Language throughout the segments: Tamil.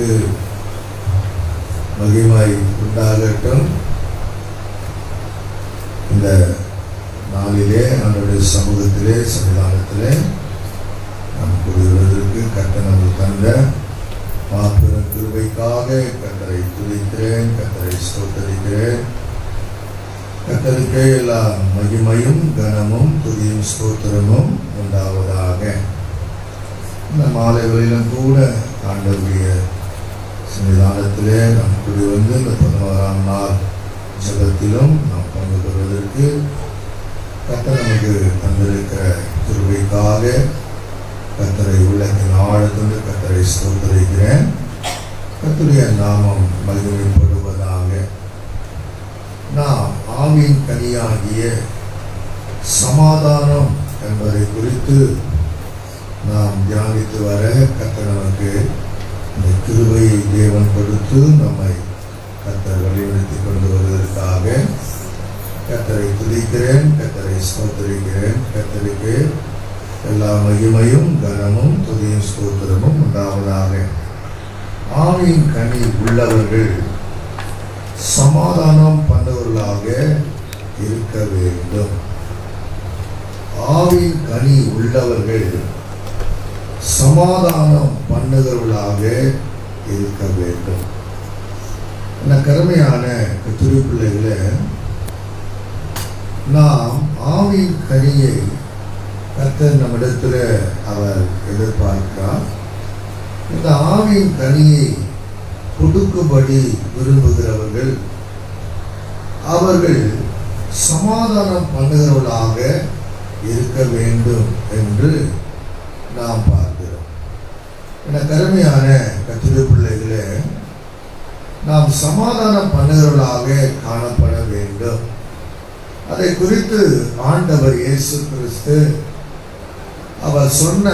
நாமத்திற்கு மகிமை உண்டாகட்டும். இந்த நாளிலே ஆண்டவருடைய சமூகத்திலே சன்னிதானத்திலே நாம் கூடியுள்ளதற்கு கர்த்தர் நமக்கு தந்த மாபெரும் கிருபைக்காக கர்த்தரை துதிக்கிறேன், கர்த்தரை ஸ்தோத்தரிக்கிறேன். கர்த்தருக்கே எல்லா மகிமையும் கனமும் துதியும் ஸ்தோத்திரமும் உண்டாவதாக. இந்த மாலைகளிலும் கூட ஆண்டவருடைய சன்னிதானத்திலே நாம் கூடி வந்து இந்த 11ஆம் நாள் ஜெபத்திலும் நாம் பங்கு பெறுவதற்கு கர்த்தர் நமக்கு தந்திருக்கிற கிருபைக்காக கர்த்தரை உள்ளத்தின் ஆழத்திலிருந்து கர்த்தரை ஸ்தோத்தரிக்கிறேன். கர்த்தருடைய நாமம் மகிமைப்படுவதாக. நாம் ஆவியின் கனியாகிய சமாதானம் என்பதை குறித்து நாம் தியானித்து வர கர்த்தர் நமக்கு இந்த கிருபையை தேவன் கொடுத்து நம்மை கர்த்தர் வழிநடத்தி கொண்டு வருவதற்காக கர்த்தரை துதிக்கிறேன், கர்த்தரை ஸ்தோத்தரிக்கிறேன். கர்த்தருக்கு எல்லா மகிமையும் கனமும் துதியும் ஸ்தோத்திரமும் உண்டாவதாக. ஆவியின் கனி உள்ளவர்கள் சமாதானம் பண்ணவர்களாக இருக்க வேண்டும். ஆவியின் கனி உள்ளவர்கள் சமாதானம் பண்ணுகிறவர்களாக இருக்க வேண்டும். என்ன கருமையான கர்த்தருடைய பிள்ளைகளே, நாம் ஆவியின் கனியை கர்த்தர் நம்மிடத்தில் அவர் எதிர்பார்க்கிறார். இந்த ஆவியின் கனியை கொடுக்கும்படி விரும்புகிறவர்கள் அவர்கள் சமாதானம் பண்ணுகிறவர்களாக இருக்க வேண்டும் என்று நாம் பார்க்கிறோம். என கருமையான கர்த்தருடைய பிள்ளைகளே, நாம் சமாதானம் பண்ணுகிறவர்களாக காணப்பட வேண்டும். அதை குறித்து ஆண்டவர் இயேசு கிறிஸ்து அவர் சொன்ன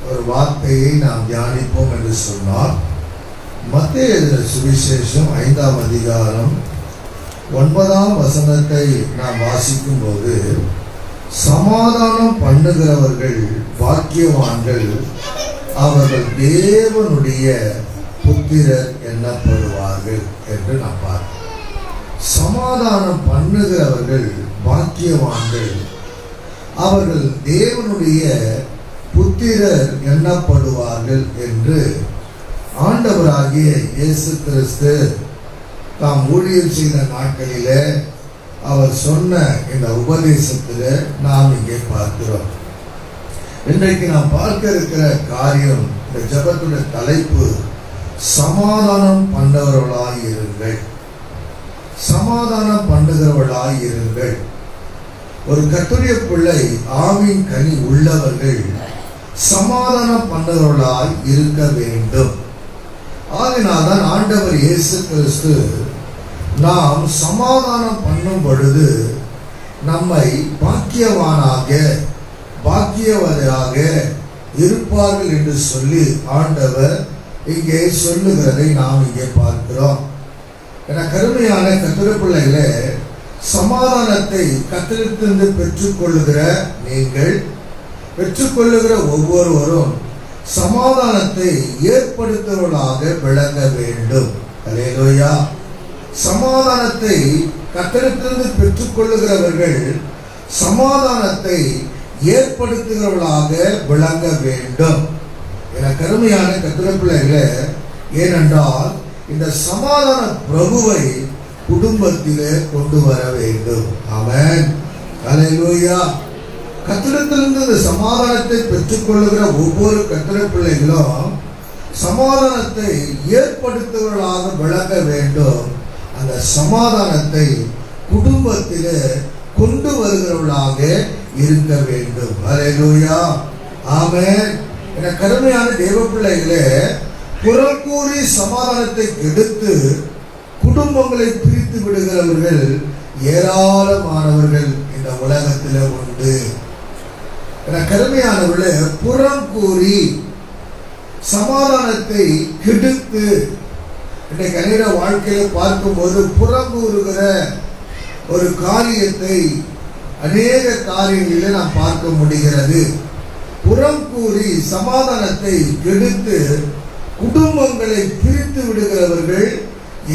ஒரு வார்த்தையை நாம் தியானிப்போம் என்று சொன்னார். மத்தேயு எழுதின சுவிசேஷம் 5ஆம் அதிகாரம் 9ஆம் வசனத்தை நாம் வாசிக்கும் போது, சமாதானம் பண்ணுகிறவர்கள் பாக்கியவான்கள், அவர்கள் தேவனுடைய புத்திரர் எண்ணப்படுவார்கள் என்று நாம் பார்க்கிறோம். சமாதானம் பண்ணுகிறவர்கள் பாக்கியவான்கள், அவர்கள் தேவனுடைய புத்திரர் எண்ணப்படுவார்கள் என்று ஆண்டவராகிய இயேசு கிறிஸ்து தாம் ஊழியம் செய்த நாட்களிலே அவர் சொன்ன இந்த உபதேசத்தில் நாம் இங்கே பார்க்கிறோம். இன்றைக்கு நாம் பார்க்க இருக்கிற காரியம், இந்த ஜெபத்துடைய தலைப்பு சமாதானம் பண்ணவர்களாய் இருங்கள். சமாதானம் பண்ணுகிறவர்களாய் இருங்கள். ஒரு கர்த்தருடைய பிள்ளை ஆவியின் கனி உள்ளவர்கள் சமாதானம் பண்ணுகிறவர்களாய் இருக்க வேண்டும். ஆகினால்தான் ஆண்டவர் இயேசு கிறிஸ்து நாம் சமாதானம் பண்ணும் பொழுது நம்மை பாக்கியவானாக பாக்கியவராக இருப்பார்கள் என்று சொல்லி ஆண்டவர் இங்கே சொல்லுகிறதை நாம் இங்கே பார்க்கிறோம். என கருமையான கர்த்தருடைய பிள்ளைகளே, சமாதானத்தை கர்த்தரிடத்திலிருந்து பெற்றுக்கொள்ளுகிற நீங்கள், பெற்றுக்கொள்ளுகிற ஒவ்வொருவரும் சமாதானத்தை ஏற்படுத்துவர்களாக விளங்க வேண்டும். அல்லேலூயா. சமாதானத்தை கர்த்தரிடத்திலிருந்து பெற்றுக்கொள்ளுகிறவர்கள் சமாதானத்தை ஏற்படுத்துகிறவர்களாக விளங்க வேண்டும். என கருமையான கர்த்தருடைய பிள்ளைகளே, ஏனென்றால் இந்த சமாதான பிரபுவை குடும்பத்திலே கொண்டு வர வேண்டும். ஆமென். அல்லேலூயா. கர்த்தரிடத்திலிருந்து இந்த சமாதானத்தை பெற்றுக்கொள்ளுகிற ஒவ்வொரு கர்த்தருடைய பிள்ளைகளும் சமாதானத்தை ஏற்படுத்துவர்களாக விளங்க வேண்டும். அந்த சமாதானத்தை குடும்பத்திலே கொண்டு வருகிறவர்களாக இருக்க வேண்டும். அல்லேலூயா. ஆமென். என கருமையான தேவ பிள்ளைகளே, புறக்கூறி சமாதானத்தை கெடுத்து குடும்பங்களை பிரித்து விடுகிறவர்கள் ஏராளமானவர்கள் இந்த உலகத்தில் உண்டு. என கருமையானவர்களே, புறம் கூறி சமாதானத்தை கெடுத்து இன்றைக்கு அநேக வாழ்க்கையில பார்க்கும்போது புறம் கூறுகிற ஒரு காரியத்தை அநேக காரியங்களில் நாம் பார்க்க முடிகிறது. புறம் கூறி சமாதானத்தை கெடுத்து குடும்பங்களை பிரித்து விடுகிறவர்கள்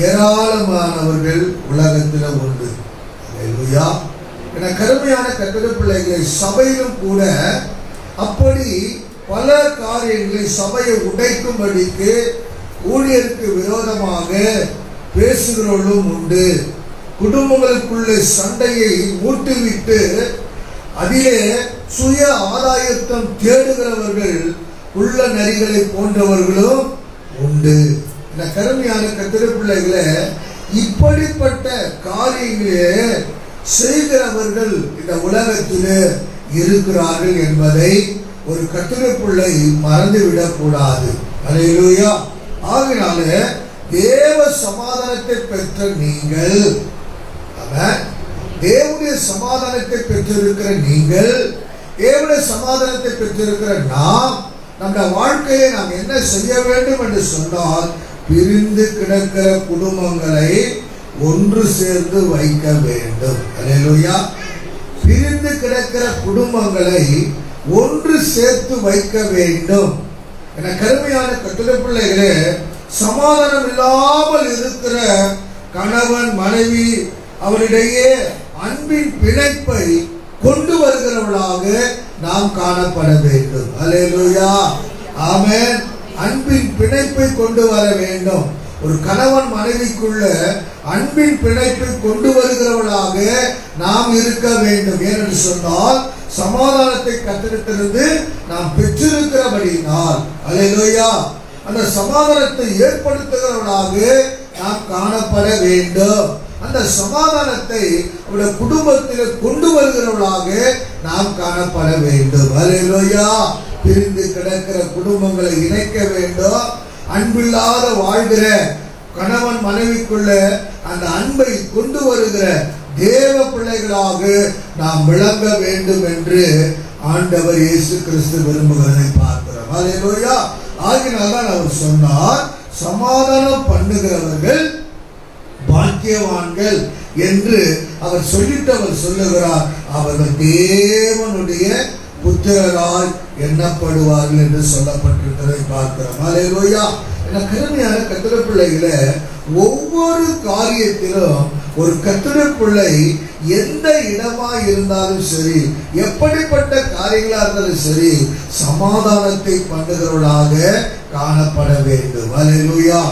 ஏராளமானவர்கள் உலகத்தில் உண்டு. அல்லேலூயா. என கருமையான கர்த்தருடைய பிள்ளைகளை, சபையிலும் கூட அப்படி பல காரியங்களை சபையை உடைக்கும்படிக்கு ஊழியருக்கு விரோதமாக பேசுகிறவர்களும் உண்டு. குடும்பங்களுக்குள்ள சண்டையை மூட்டுவிட்டு அதிலே சுய ஆதாயத்தம் தேடுகிறவர்கள் உள்ள நரிகளை போன்றவர்களும் உண்டு. இந்த கருமையான கர்த்தருடைய பிள்ளைகளை, இப்படிப்பட்ட காரியங்களே செய்கிறவர்கள் இந்த உலகத்திலே இருக்கிறார்கள் என்பதை ஒரு கர்த்தருடைய பிள்ளை மறந்துவிடக் கூடாது. அல்லேலூயா. ஆகினால தேவ சமாதானத்தை பெற்ற நீங்கள், தேவனுடைய சமாதானத்தை பெற்றிருக்கிற நீங்கள், தேவனுடைய சமாதானத்தை பெற்றிருக்கிற நாம், நம்முடைய வாழ்க்கையை நாம் என்ன செய்ய வேண்டும் என்று சொன்னால், பிரிந்து கிடக்கிற குடும்பங்களை ஒன்று சேர்ந்து வைக்க வேண்டும். அல்லேலூயா. பிரிந்து கிடக்கிற குடும்பங்களை ஒன்று சேர்த்து வைக்க வேண்டும். என கருமையான கர்த்தருடைய பிள்ளைகளே, சமாதானம் இல்லாமல் இருக்கிற கணவன் மனைவி அவரிடையே அன்பின் பிணைப்பை கொண்டு வருகிறவர்களாக நாம் காணப்பட வேண்டும். அல்லேலூயா. ஆமென். அன்பின் பிணைப்பை கொண்டு வர வேண்டும். ஒரு கணவன் மனைவிக்குள்ள அன்பின் பிணைப்பை கொண்டு வருகிறவர்களாக நாம் இருக்க வேண்டும். ஏனென்று சொன்னால், சமாதானத்தை கர்த்தரிடத்திலிருந்து நாம் பெற்றிருக்கிறபடியினால், அல்லேலூயா, அந்த சமாதானத்தை ஏற்படுத்துகிறவர்களாக நாம் காணப்பட வேண்டும். அந்த சமாதானத்தை அவருடைய குடும்பத்தில் கொண்டு வருகிறவர்களாக நாம் காணப்பட வேண்டும். அல்லேலூயா. பிரிந்து கிடக்கிற குடும்பங்களை இணைக்க வேண்டும். அன்பில்லாத வாழ்கிற கணவன் மனைவிக்குள்ள அந்த அன்பை கொண்டு வருகிற தேவ பிள்ளைகளாக நாம் விளங்க வேண்டும் என்று ஆண்டவர் இயேசு கிறிஸ்து விரும்புகிறதை பார்க்கிறோம். அல்லேலூயா. ஆகினால்தான் அவர் சொன்னார், சமாதானம் பண்ணுகிறவர்கள் பாக்கியவான்கள் என்று அவர் சொல்லிட்டு அவர் சொல்லுகிறார், அவர்கள் தேவனுடைய புத்திரராய் எண்ணப்படுவார்கள் என்று சொல்லப்பட்டிருக்கிறதை பார்க்கிறோம். அல்லேலூயா. என கருமையான கர்த்தருடைய பிள்ளைகளை, ஒவ்வொரு காரியத்திலும் ஒரு கர்த்தருடைய பிள்ளை எந்த இடமா இருந்தாலும் சரி, எப்படிப்பட்ட காரியங்களா இருந்தாலும் சரி, சமாதானத்தை பண்ணுகிறவர்களாக காணப்பட வேண்டும். அல்லேலூயா.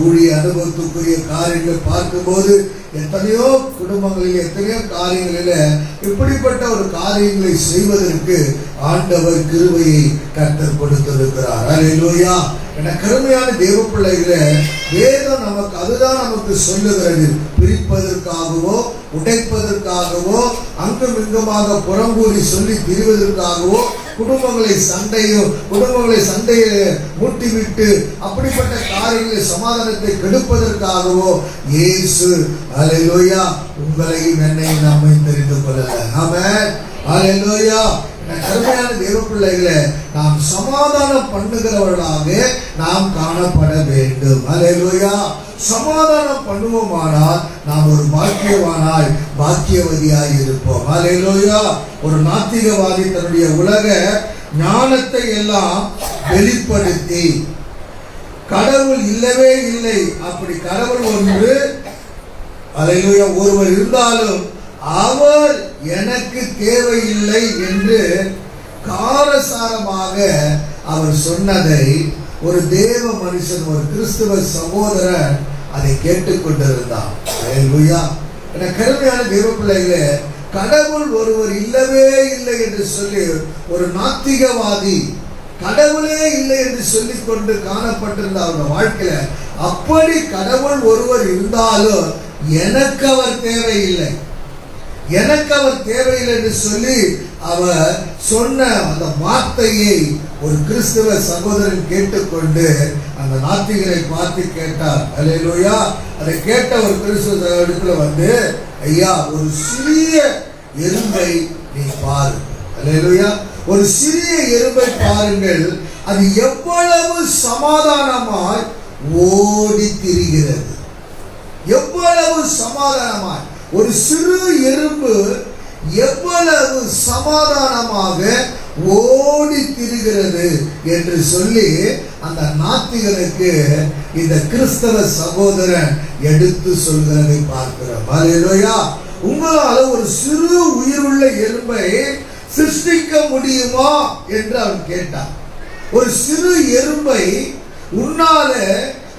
ஊழிய அனுபவத்துக்குரிய காரியங்கள் பார்க்கும்போது எத்தனையோ குடும்பங்களில் எத்தனையோ காரியங்களில் இப்படிப்பட்ட ஒரு காரியங்களை செய்வதற்கு ஆண்டவர் கிருபையை கர்த்தர் கொடுத்திருக்கிறார். அல்லேலூயா. என கருமையான தேவ பிள்ளைகளை, வேதம் நமக்கு அதுதான் நமக்கு சொல்லுகிறது. பிரிப்பதற்காகவோ உடைப்பதற்காகவோ அங்கும் இங்குமாக புறம்பூறி சொல்லி திரிவதற்காகவோ குடும்பங்களை சண்டையை மூட்டிவிட்டு அப்படிப்பட்ட காரியங்களை சமாதானத்தை கெடுப்பதற்காகவோ இயேசு, அல்லேலூயா, உங்களையும் என்னையும் நாமே தெரிந்து கொள்ளல. ஆமென். அல்லேலூயா. கருமையான தேவ பிள்ளைகளை, நாம் சமாதானம் பண்ணுகிறவர்களாக நாம் காணப்பட வேண்டும். அல்லேலூயா. சமாதானம் பண்ணுவோமானால் நாம் ஒரு பாக்கியவானாய் பாக்கியவதியாய் இருப்போம். அல்லேலூயா. ஒரு நாத்திகவாதி தன்னுடைய உலக ஞானத்தை எல்லாம் வெளிப்படுத்தி கடவுள் இல்லவே இல்லை, அப்படி கடவுள் ஒன்று, அல்லேலூயா, ஒருவர் இருந்தாலும் அவர் எனக்கு தேவையில்லை என்று காரசாரமாக அவர் சொன்னதை ஒரு தேவ மனுஷன், ஒரு கிறிஸ்துவ சகோதரன் அதை கேட்டுக்கொண்டிருந்தான். அல்லேலூயா. என கருமையான தேவ பிள்ளைகளே, கடவுள் ஒருவர் இல்லவே இல்லை என்று சொல்லி ஒரு நாத்திகவாதி கடவுளே இல்லை என்று சொல்லிக் கொண்டு காணப்பட்டிருந்த அவருடைய வாழ்க்கையில, அப்படி கடவுள் ஒருவர் இருந்தாலும் எனக்கு அவர் தேவையில்லை, எனக்கு அவர் தேவையில்லை என்று சொல்லி அவர் சொன்ன அந்த வார்த்தையை ஒரு கிறிஸ்தவ சகோதரன் கேட்டுக்கொண்டு அந்த நாத்திகரை பார்த்து கேட்டார். அல்லேலூயா. அதை கேட்ட ஒரு கிறிஸ்தவ சகோதரனுக்குள்ள வந்து, ஐயா, ஒரு சிறிய எறும்பை நீ பாரு. அல்லேலூயா. ஒரு சிறிய எறும்பை பாருங்கள், அது எவ்வளவு சமாதானமாய் ஓடி திரிகிறது. எவ்வளவு சமாதானமாய் ஒரு சிறு எறும்பு எவ்வளவு சமாதானமாக ஓடி திரிகிறது என்று சொல்லி அந்த நாத்திகனுக்கு இந்த கிறிஸ்தவ சகோதரன் எடுத்து சொல்கிறதை பார்க்கிறோம். அல்லேலூயா. உங்களால ஒரு சிறு உயிருள்ள எறும்பை சிருஷ்டிக்க முடியுமா என்று அவன் கேட்டான். ஒரு சிறு எறும்பை உன்னால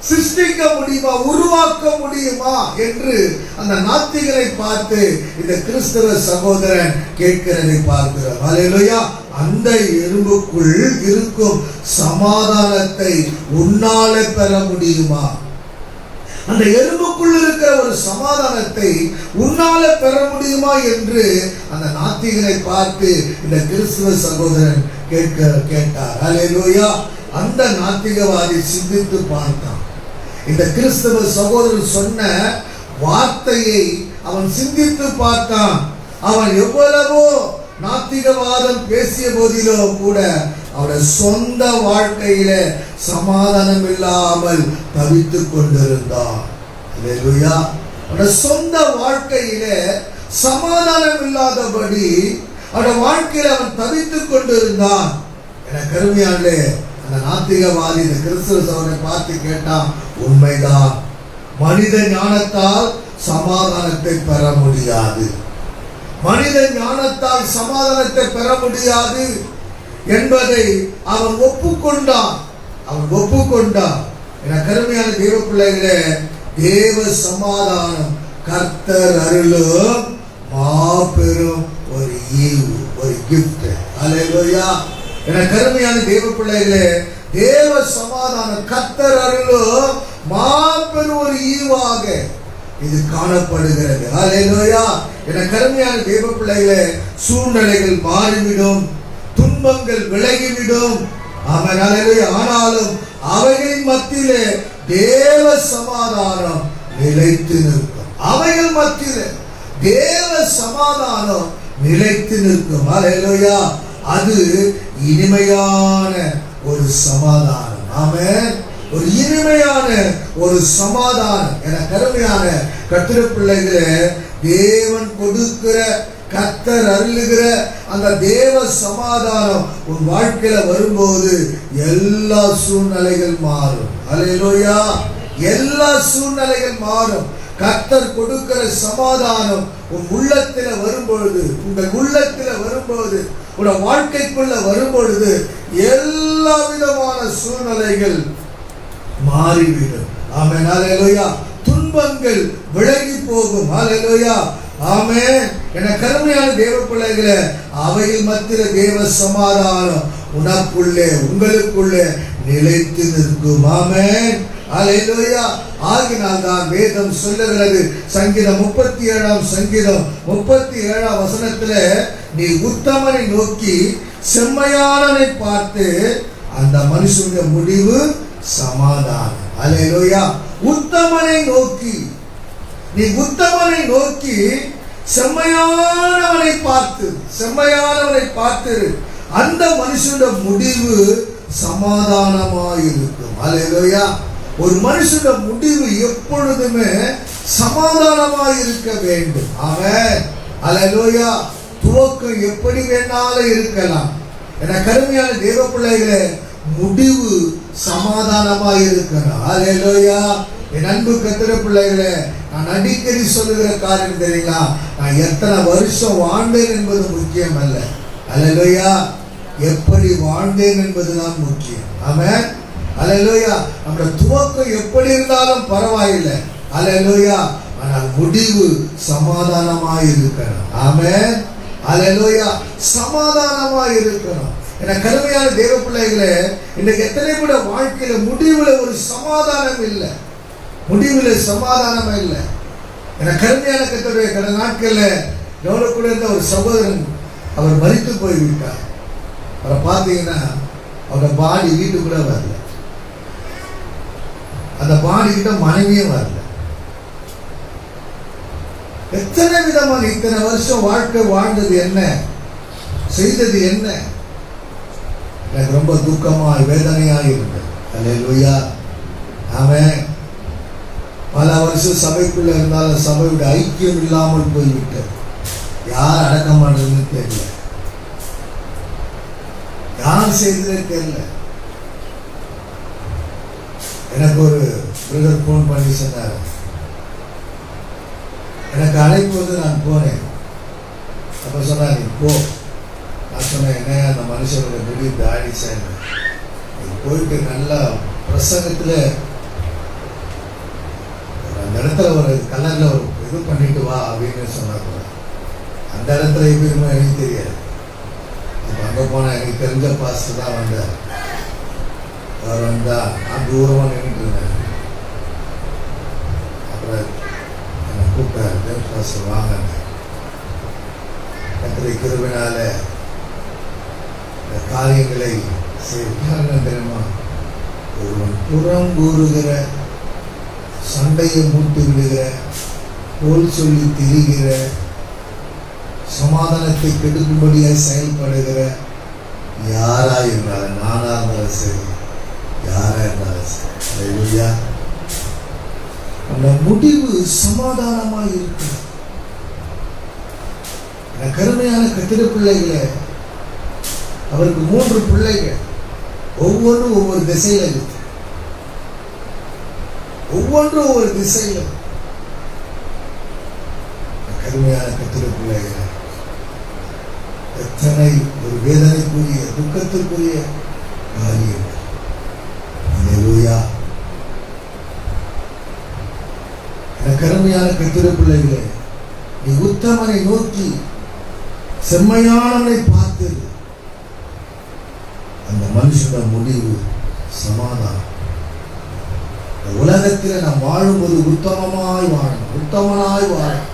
சிருஷ்டிக்க முடியுமா, உருவாக்க முடியுமா என்று அந்த நாத்திகரை பார்த்து இந்த கிறிஸ்தவ சகோதரன் கேட்கிறதை பார்க்கிறோம். அல்லேலூயா. அந்த எறும்புக்குள் இருக்கும் சமாதானத்தை உன்னால பெற முடியுமா? அந்த எறும்புக்குள் இருக்கிற ஒரு சமாதானத்தை உன்னால பெற முடியுமா என்று அந்த நாத்திகரை பார்த்து இந்த கிறிஸ்தவ சகோதரன் கேட்டார். அல்லேலூயா. அந்த நாத்திகவாதி சிந்தித்து பார்த்தான். இந்த கிறிஸ்தவ சகோதரன் சொன்ன வார்த்தையை அவன் சிந்தித்து பார்த்தான். அவன் எவ்வளவோ நாத்திகவாதம் பேசிய போதிலோ கூட அவருடைய சொந்த வாழ்க்கையில சமாதானம் இல்லாமல் தவித்துக் கொண்டிருந்தான். அல்லேலூயா. அவருடைய சொந்த வாழ்க்கையில சமாதானம் இல்லாதபடி அவருடைய வாழ்க்கையில அவன் தவித்துக் கொண்டிருந்தான். என கருமையானே அந்த நாத்திகவாதி இந்த கிறிஸ்தவ சகோதரனை பார்த்து கேட்டான், உண்மைதான், மனித ஞானத்தால் சமாதானத்தை பெற முடியாது, மனித ஞானத்தால் சமாதானத்தை பெற முடியாது என்பதை அவன் ஒப்புக்கொண்டான். என கருமையான தேவ பிள்ளைகளே, தேவ சமாதானம் கர்த்தர் அருளும் மாபெரும் ஒரு ஈவு, ஒரு கிஃப்ட். அல்லேலூயா. என கருமையான தேவ பிள்ளைகளே, தேவ சமாதானம் கர்த்தர் அருளும் மாபெரும் ஒரு ஈவாக இது காணப்படுகிறது. அல்லேலூயா. என கருமையான தேவ பிள்ளைகளே, சூழ்நிலைகள் மாறிவிடும், துன்பங்கள் விலகிவிடும். ஆனாலும் அவைகளின் மத்தியிலே தேவ சமாதானம் நிலைத்து நிற்கும். அவைகள் மத்தியிலே தேவ சமாதானம் நிலைத்து நிற்கும். அல்லேலூயா. அது இனிமையான ஒரு சமாதானம். ஆமென். ஒரு இனிமையான ஒரு சமாதானம். என கருமையான கர்த்தருடைய பிள்ளைகளே, தேவன் கொடுக்கிற, கர்த்தர் அருளுகிற அந்த தேவ சமாதானம் உன் வாழ்க்கையில வரும்போது எல்லா சூழ்நிலைகள் மாறும். அல்லேலூயா. எல்லா சூழ்நிலைகள் மாறும். கர்த்தர் கொடுக்கிற சமாதானம் உன் உள்ளத்தில வரும்பொழுது, உங்கள் உள்ளத்தில வரும்போது, உன் வாழ்க்கைக்குள்ள வரும்பொழுது எல்லா விதமான சூழ்நிலைகள் மாறிவிடும். ஆமென். அல்லேலூயா. துன்பங்கள் விலகி போகும். அல்லேலூயா. ஆமென். என கருமையான தேவ பிள்ளைகளே, அவையில் மத்தியில தேவ சமாதானம் உனக்குள்ளே, உங்களுக்குள்ளே நிலைத்து நிற்கும். ஆமென். அல்லேலூயா. ஆகினால் தான் வேதம் சொல்லுகிறது, சங்கீதம் 37 வசனத்திலே, நீ உத்தமனை நோக்கி செம்மையானவனை பார்த்து அந்த மனுஷனுடைய முடிவு சமாதானம். அல்லேலூயா. உத்தமனை நோக்கி, நீ உத்தமனை நோக்கி செம்மையானவனை பார்த்து அந்த மனுஷனுடைய முடிவு சமாதானமாயிருக்கும். அல்லேலூயா. ஒரு மனுஷனுடைய முடிவு எப்பொழுதுமே சமாதானமாயிருக்க வேண்டும். ஆமென். அல்லேலூயா. துவக்கம் எப்படி வேணாலும் இருக்கலாம். என கருமையான தேவ பிள்ளைகளே, முடிவு சமாதானமாயிருக்கணும். அல்லேலூயா. என் அன்பு கர்த்தருடைய பிள்ளைகளே, நான் அடிக்கடி சொல்லுகிற காரியம் தெரியுங்களா, நான் எத்தனை வருஷம் வாழ்ந்தேன் என்பது முக்கியம் அல்ல. அல்லேலூயா. எப்படி வாழ்ந்தேன் என்பதுதான் முக்கியம். ஆமென். அல்லேலூயா. நம்முடைய துவக்கம் எப்படி இருந்தாலும் பரவாயில்லை. அல்லேலூயா. ஆனால் முடிவு சமாதானமாயிருக்கணும். ஆமென். அல்லேலூயா. சமாதானமாயிருக்கணும். என கருமையான தேவ பிள்ளைகளே, இன்னைக்கு எத்தனை கூட வாழ்க்கையில முடிவுல ஒரு சமாதானம் இல்லை, முடிவுல சமாதானம் இல்லை. என கருமையான கர்த்தருடைய கடந்த நாட்கள்ல கூட இருந்த ஒரு சகோதரன், அவர் மரித்து போய்விட்டார். அவரை பார்த்தீங்கன்னா அவரோட பாடி வீட்டுக்குள்ள வரல, அந்த பாடி கிட்ட மனைவியும் வரல. எத்தனை விதமான இத்தனை வருஷம் வாழ்க்கை வாழ்ந்தது என்ன, செய்தது என்ன? எனக்கு ரொம்ப துக்கமாய் வேதனையாய் இருந்தது. அல்லேலூயா. ஆமென். பல வருஷம் சபைக்குள்ள இருந்தாலும் சபையுடைய ஐக்கியம் இல்லாமல் போய்விட்டது. யார் அடக்கம் பண்றதுன்னு தெரியல. யார் செய்ததே தெரியல. எனக்கு ஒரு பிரதர் போன் பண்ணி சொன்னார். எனக்கு அழைப்பு வந்து நான் போனேன். அப்போ சொன்னார், நீ போ. நான் சொன்னேன், என்ன அந்த மனுஷனோட முடி தாடி சேர்ந்து போயிட்டு நல்லா பிரசங்கத்தில் அந்த இடத்துல ஒரு கலரில் ஒரு இது பண்ணிட்டு வா அப்படின்னு சொன்னாங்க. அந்த இடத்துல எப்படிமா எனக்கு தெரியாது. இப்போ அங்கே போனால் எனக்கு தெரிஞ்ச பாஸ்டர் தான் வந்தார். அவர் வந்தால் நான் தூரமாக நின்றுட்டு இருந்தேன். அப்புறம் என்னை கூப்பிட்டாரு, பாஸ்டர் வாங்க, கர்த்தருடைய கிருபையினால இந்த காரியங்களை செய்ய தெரியுமா, ஒருவன் புறம் கூறுகிற, சண்டையை மூட்டி விடுகிற, போல் சொல்லி திரிகிற, சமாதானத்தை கெடுக்கும்படியாக செயல்படுகிற யாரா இருந்தாலும், நானா இருந்தாலும் சரி, யாரா இருந்தாலும் சரி, அந்த முடிவு சமாதானமாக இருக்கு. கருமையான கத்திர பிள்ளைகளை, அவருக்கு 3 பிள்ளைகள், ஒவ்வொன்றும் ஒவ்வொரு திசையில இருக்கு. ஒவ்வொன்றும் ஒவ்வொரு திசையில. கருமையான கத்திர பிள்ளைகள் எத்தனை ஒரு வேதனைக்குரிய, துக்கத்திற்குரிய காரியம். அல்லேலூயா. கருமையான கத்திர பிள்ளைகளே, நீ உத்தமனை நோக்கி செம்மையானவனை பார்த்து, அந்த மனுஷனோட முடிவு சமாதானம். உலகத்தில் நாம் வாழும்போது உத்தமமாய் வாழணும், உத்தமனாய் வாழணும்,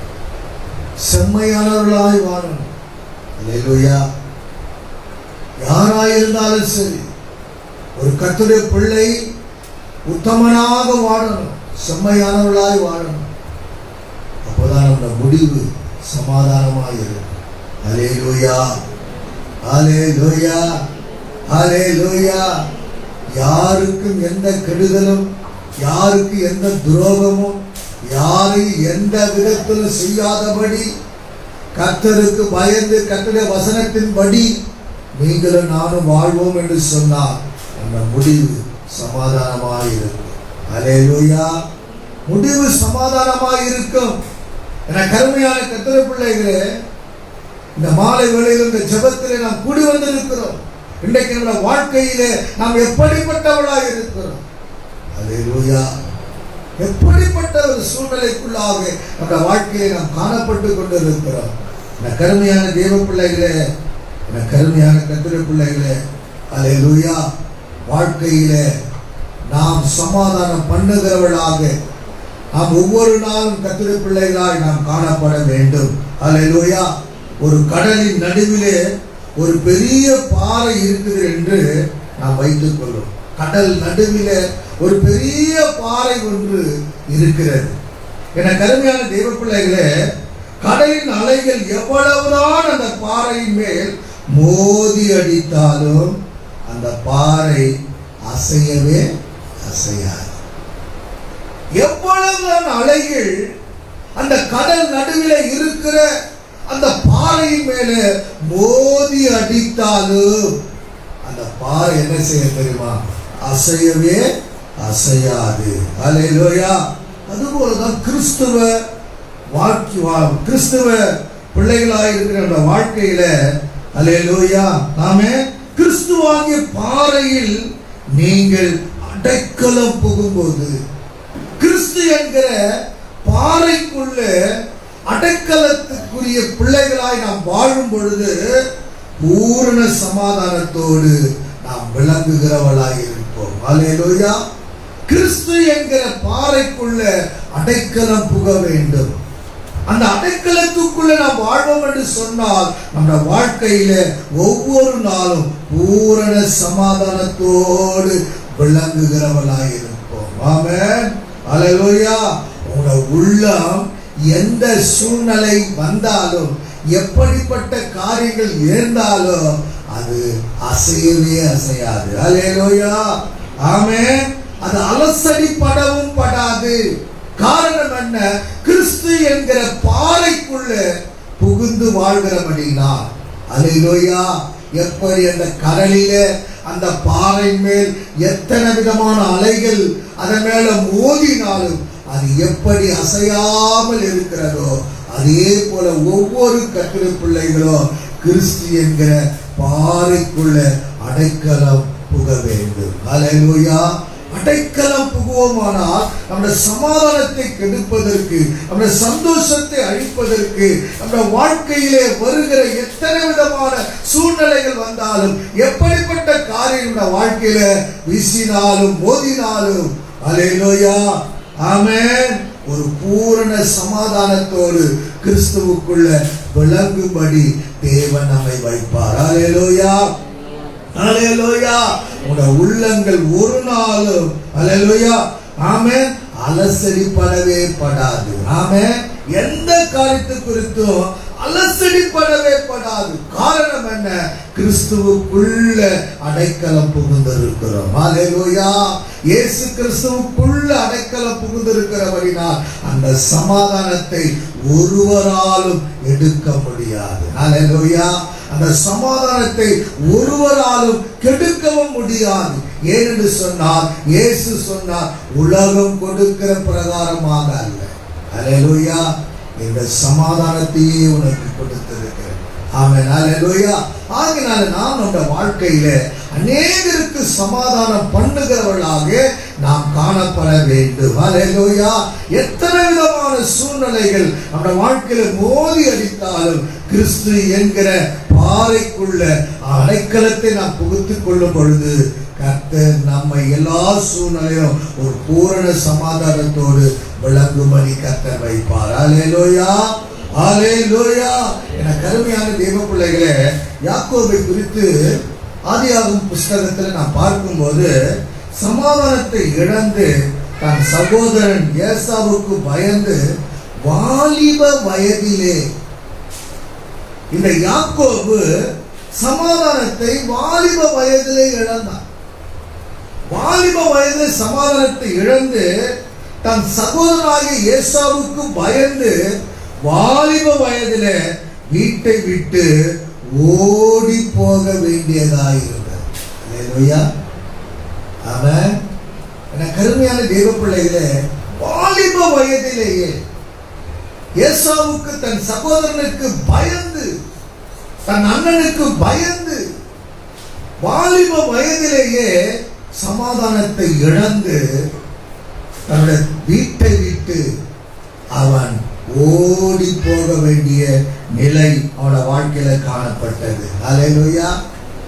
செம்மையானவர்களாய் வாழணும். அல்லேலூயா. யாராயிருந்தாலும் சரி, ஒரு கர்த்தருடைய பிள்ளை உத்தமனாக வாழணும், செம்மையானவர்களாய் வாழணும். அப்போதான் அந்த முடிவு சமாதானமாக இருக்கும். அல்லேலூயா, அல்லேலூயா, அல்லேலூயா. யாருக்கும் எந்த கெடுதலும், யாருக்கு எந்த துரோகமும், யாரையும் எந்த விதத்திலும் செய்யாதபடி கர்த்தருக்கு பயந்து கர்த்தருடைய வசனத்தின்படி நீங்களும் நானும் வாழ்வோம் என்று சொன்னார். அந்த முடிவு சமாதானமாக இருக்கும். அல்லேலூயா. முடிவு சமாதானமாக இருக்கும். என கருமையான கர்த்தருடைய பிள்ளைகளே, இந்த மாலை வேளையில் இந்த ஜெபத்திலே நாம் கூடி வந்திருக்கிறோம். இன்றைக்கு நம்முடைய வாழ்க்கையிலே நாம் எப்படிப்பட்டவர்களாக இருக்கிறோம். அல்லேலூயா. எப்படிப்பட்ட ஒரு சூழ்நிலைக்குள்ளாக நம்முடைய வாழ்க்கையை நாம் காணப்பட்டு கொண்டிருக்கிறோம். இந்த கருமையான தேவ பிள்ளைகளே, இந்த கருமையான கர்த்தருடைய பிள்ளைகளே, அல்லேலூயா. வாழ்க்கையிலே நாம் சமாதானம் பண்ணுகிறவர்களாக நாம் ஒவ்வொரு நாளும் கர்த்தருடைய பிள்ளைகளாய் நாம் காணப்பட வேண்டும். அல்லேலூயா. ஒரு கடலின் நடுவிலே ஒரு பெரிய பாறை இருக்குது என்று நாம் வைத்துக் கொள்ளும். கடல் நடுவிலே ஒரு பெரிய பாறை ஒன்று இருக்கிறது. என கருமையான தெய்வ பிள்ளைகளே, கடலின் அலைகள் எவ்வளவுதான் அந்த பாறையின் மேல் மோதி அடித்தாலும் அந்த பாறை அசையவே அசையாது. எவ்வளவுதான் அலைகள் அந்த கடல் நடுவிலே இருக்கிற அந்த பாறையின் மேல மோதி அடித்தாலும் அந்த பாறை என்ன செய்ய தெரியுமா? அசையவே அசையாது. அல்லேலூயா. அதுபோலதான் கிறிஸ்துவ பிள்ளைகளாக இருக்கிற வாழ்க்கையில, அல்லேலூயா, நாமே கிறிஸ்துவாகிய பாறையில் நீங்கள் அடைக்கலம் புகும்போது, கிறிஸ்து என்கிற பாறைக்குள்ள அடைக்கலத்துக்குரிய பிள்ளைகளாய் நாம் வாழும் பொழுது பூரண சமாதானத்தோடு நாம் விளங்குகிறவளாய் இருப்போம். அல்லேலூயா. கிறிஸ்து என்கிற பாறைக்குள்ள அடைக்கலம் புக வேண்டும். அந்த அடைக்கலத்துக்குள்ள நாம் வாழ்வோம் என்று சொன்னால் நம்ம வாழ்க்கையில ஒவ்வொரு நாளும் பூரண சமாதானத்தோடு விளங்குகிறவளாய் இருப்போம். ஆமென். அல்லேலூயா. உங்க உள்ளம் எந்த சூழ்நிலை வந்தாலும், எப்படிப்பட்ட காரியங்கள் இருந்தாலும் அது அசையவே அசையாது. அல்லேலூயா. ஆமென். அது அலசடிப்படவும் படாது. காரணம் என்ன? கிறிஸ்து என்கிற பாறைக்குள்ள புகுந்து வாழ்கிறபடினால். அல்லேலூயா. எப்படி அந்த கடலிலே அந்த பாறை மேல் எத்தனை விதமான அலைகள் அதன் மேல மோதினாலும் அது எப்படி அசையாமல் இருக்கிறதோ, அதே போல ஒவ்வொரு கர்த்தருடைய பிள்ளைகளும் கிறிஸ்து என்கிற பாறைக்குள்ள அடைக்கலம் புக வேண்டும். ஹல்லேலூயா. அடைக்கலம் புகுவோமானால் நம்முடைய சமாதானத்தை கெடுப்பதற்கு, நம்முடைய சந்தோஷத்தை அழிப்பதற்கு, நம்முடைய வாழ்க்கையிலே வருகிற எத்தனை விதமான சூழ்நிலைகள் வந்தாலும், எப்படிப்பட்ட காரியம் வாழ்க்கையில வீசினாலும் மோதினாலும், ஹல்லேலூயா, ஆமென், ஒரு பூரண சமாதானத்தோடு கிறிஸ்துவுக்குள்ள விளங்கும்படி தேவன் நம்மை வைப்பார். ஹல்லேலூயா, ஹல்லேலூயா. உங்க உள்ளங்கள் ஒரு நாளும், ஹல்லேலூயா, ஆமென், அலசடிப்படவே படாது. ஆமென். எந்த காரியத்தை குறித்தும் அலசடிப்படவே படாது. காரணம் என்ன? கிறிஸ்துவுக்குள்ள அடைக்கலம் புகுந்திருக்கிறோம். ஹல்லேலூயா. இயேசு கிறிஸ்துவுக்குள்ள அடைக்கலம் புகுந்திருக்கிறபடினால் அந்த சமாதானத்தை ஒருவராலும் எடுக்க முடியாது. ஹல்லேலூயா. அந்த சமாதானத்தை ஒருவராலும் கெடுக்கவும் முடியாது. ஏனென்று சொன்னால் இயேசு சொன்னார், உலகம் கொடுக்கிற பிரகாரமாக அல்ல, ஹல்லேலூயா, இந்த சமாதானத்தையே உனக்கு கொடுத்திருக்கிறேன். ஆமென், ஹல்லேலூயா. ஆகினால நாம் நம்முடைய வாழ்க்கையில அநேகருக்கு சமாதானம் பண்ணுகிறவர்களாக நாம் காணப்பட வேண்டும். ஹல்லேலூயா. எத்தனை விதமான சூழ்நிலைகள் நம்முடைய வாழ்க்கையில மோதி அடித்தாலும் கிறிஸ்து என்கிற பாறைக்குள்ள அடைக்கலத்தை நாம் புகுத்திக் கொள்ளும் பொழுது கர்த்தர் நம்மை எல்லா சூழ்நிலையும் ஒரு பூரண சமாதானத்தோடு விளங்கும்படி கர்த்தர் வைப்பார். ஹல்லேலூயா, ஹல்லேலூயா. என கருமையான தேவ பிள்ளைகளே, யாக்கோபை குறித்து ஆதியாகமம் புஸ்தகத்தில் நாம் பார்க்கும்போது சமாதானத்தை இழந்து தன் சகோதரன் ஏசாவுக்கு பயந்து வாலிப வயதிலே, இந்த யாக்கோபு சமாதானத்தை வாலிப வயதிலே இழந்தார். வாலிப வயதில் சமாதானத்தை இழந்து தன் சகோதரனாகிய ஏசாவுக்கு பயந்து வாலிப வயதிலே வீட்டை விட்டு ஓடி போக வேண்டியதாயிருந்தது. ஹல்லேலூயா, ஆமென். கருமையான தேவ பிள்ளைகளே, வாலிப வயதிலேயே ஏசாவுக்கு தன் சகோதரனுக்கு பயந்து, தன் அண்ணனுக்கு பயந்து வாலிப வயதிலேயே சமாதானத்தை இழந்து தன்னுடைய வீட்டை விட்டு அவன் ஓடி போக வேண்டிய நிலை அவனோட வாழ்க்கையில காணப்பட்டது. ஹல்லேலூயா.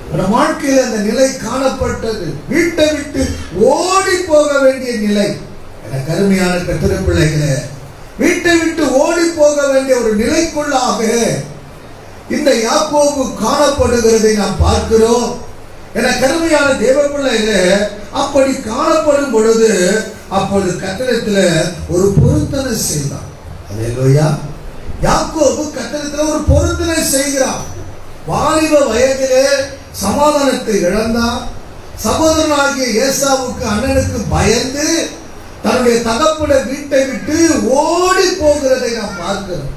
அவனோட வாழ்க்கையில அந்த நிலை காணப்பட்டது. வீட்டை விட்டு ஓடி போக வேண்டிய நிலை. என கருமையான கர்த்தருடைய பிள்ளைகளே, வீட்டை விட்டு ஓடி போக வேண்டிய ஒரு நிலைக்குள்ளாக இந்த யாக்கோபு காணப்படுகிறதை நாம் பார்க்கிறோம். என கருமையான தேவ பிள்ளைகளே, அப்படி காணப்படும் பொழுது அப்பொழுது கர்த்தரிடத்தில் ஒரு பொருத்தனை செய்தான். ஹல்லேலூயா. யாக்கோபு கர்த்தரிடத்தில் ஒரு பொருத்தனை செய்கிறான். வாலிப வயதிலே சமாதானத்தை இழந்தான். சகோதரனாகிய ஏசாவுக்கு அண்ணனுக்கு பயந்து தன்னுடைய தகப்பன வீட்டை விட்டு ஓடி போகிறதை நாம் பார்க்கிறோம்.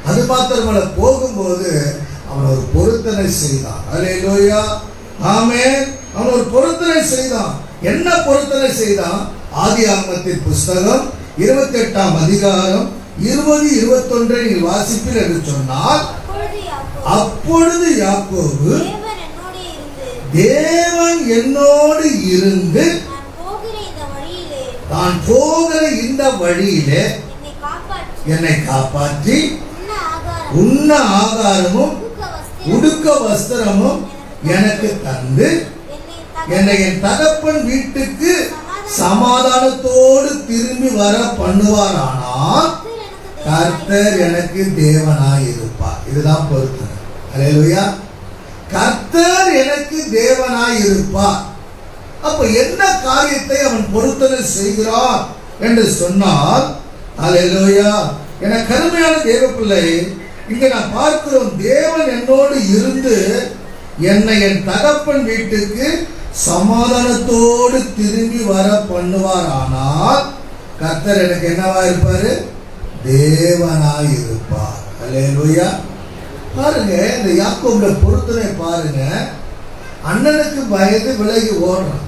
அது மாத்திரமல்ல, போகும்போது அவன் ஒரு பொருத்தனை செய்தான். ஹல்லேலூயா, ஆமென். அவன் ஒரு பொருத்தனை செய்தான். என்ன பொருத்தனை செய்தான்? ஆதியாகமத்தின் புஸ்தகம் 28ஆம் அதிகாரம் 20-21 நீங்கள் வாசிப்பீர்கள் என்று சொன்னால், அப்பொழுது யாக்கோபு, தேவன் என்னோடு இருந்து நான் போகிற இந்த வழியிலே என்னை காப்பாற்றி உண்ண ஆகாரமும் உடுக்க வஸ்திரமும் எனக்கு தந்து என்னை என் தகப்பன் வீட்டுக்கு சமாதானத்தோடு திரும்பி வர பண்ணுவாரானால் கர்த்தர் எனக்கு தேவனாய் இருப்பார். இதுதான் பொருத்தனை. ஹல்லேலூயா. கர்த்தர் எனக்கு தேவனாய் இருப்பார். அப்ப என்ன காரியத்தை அவன் பொருத்தனை செய்கிறான் என்று சொன்னால், ஹல்லேலூயா, என கருமையான தேவ பிள்ளை, இங்க நான் பார்க்கிறோம், தேவன் என்னோடு இருந்து என்னை என் தகப்பன் வீட்டுக்கு சமாதானத்தோடு திரும்பி வர பண்ணுவார். ஆனால் கர்த்தர் எனக்கு என்னவா இருப்பாரு? தேவனாய் இருப்பார். ஹல்லேலூயா. பாருங்க, இந்த யாக்கோபுடைய பொருத்தனை பாருங்க. அண்ணனுக்கு பயந்து விலகி ஓடுறான்,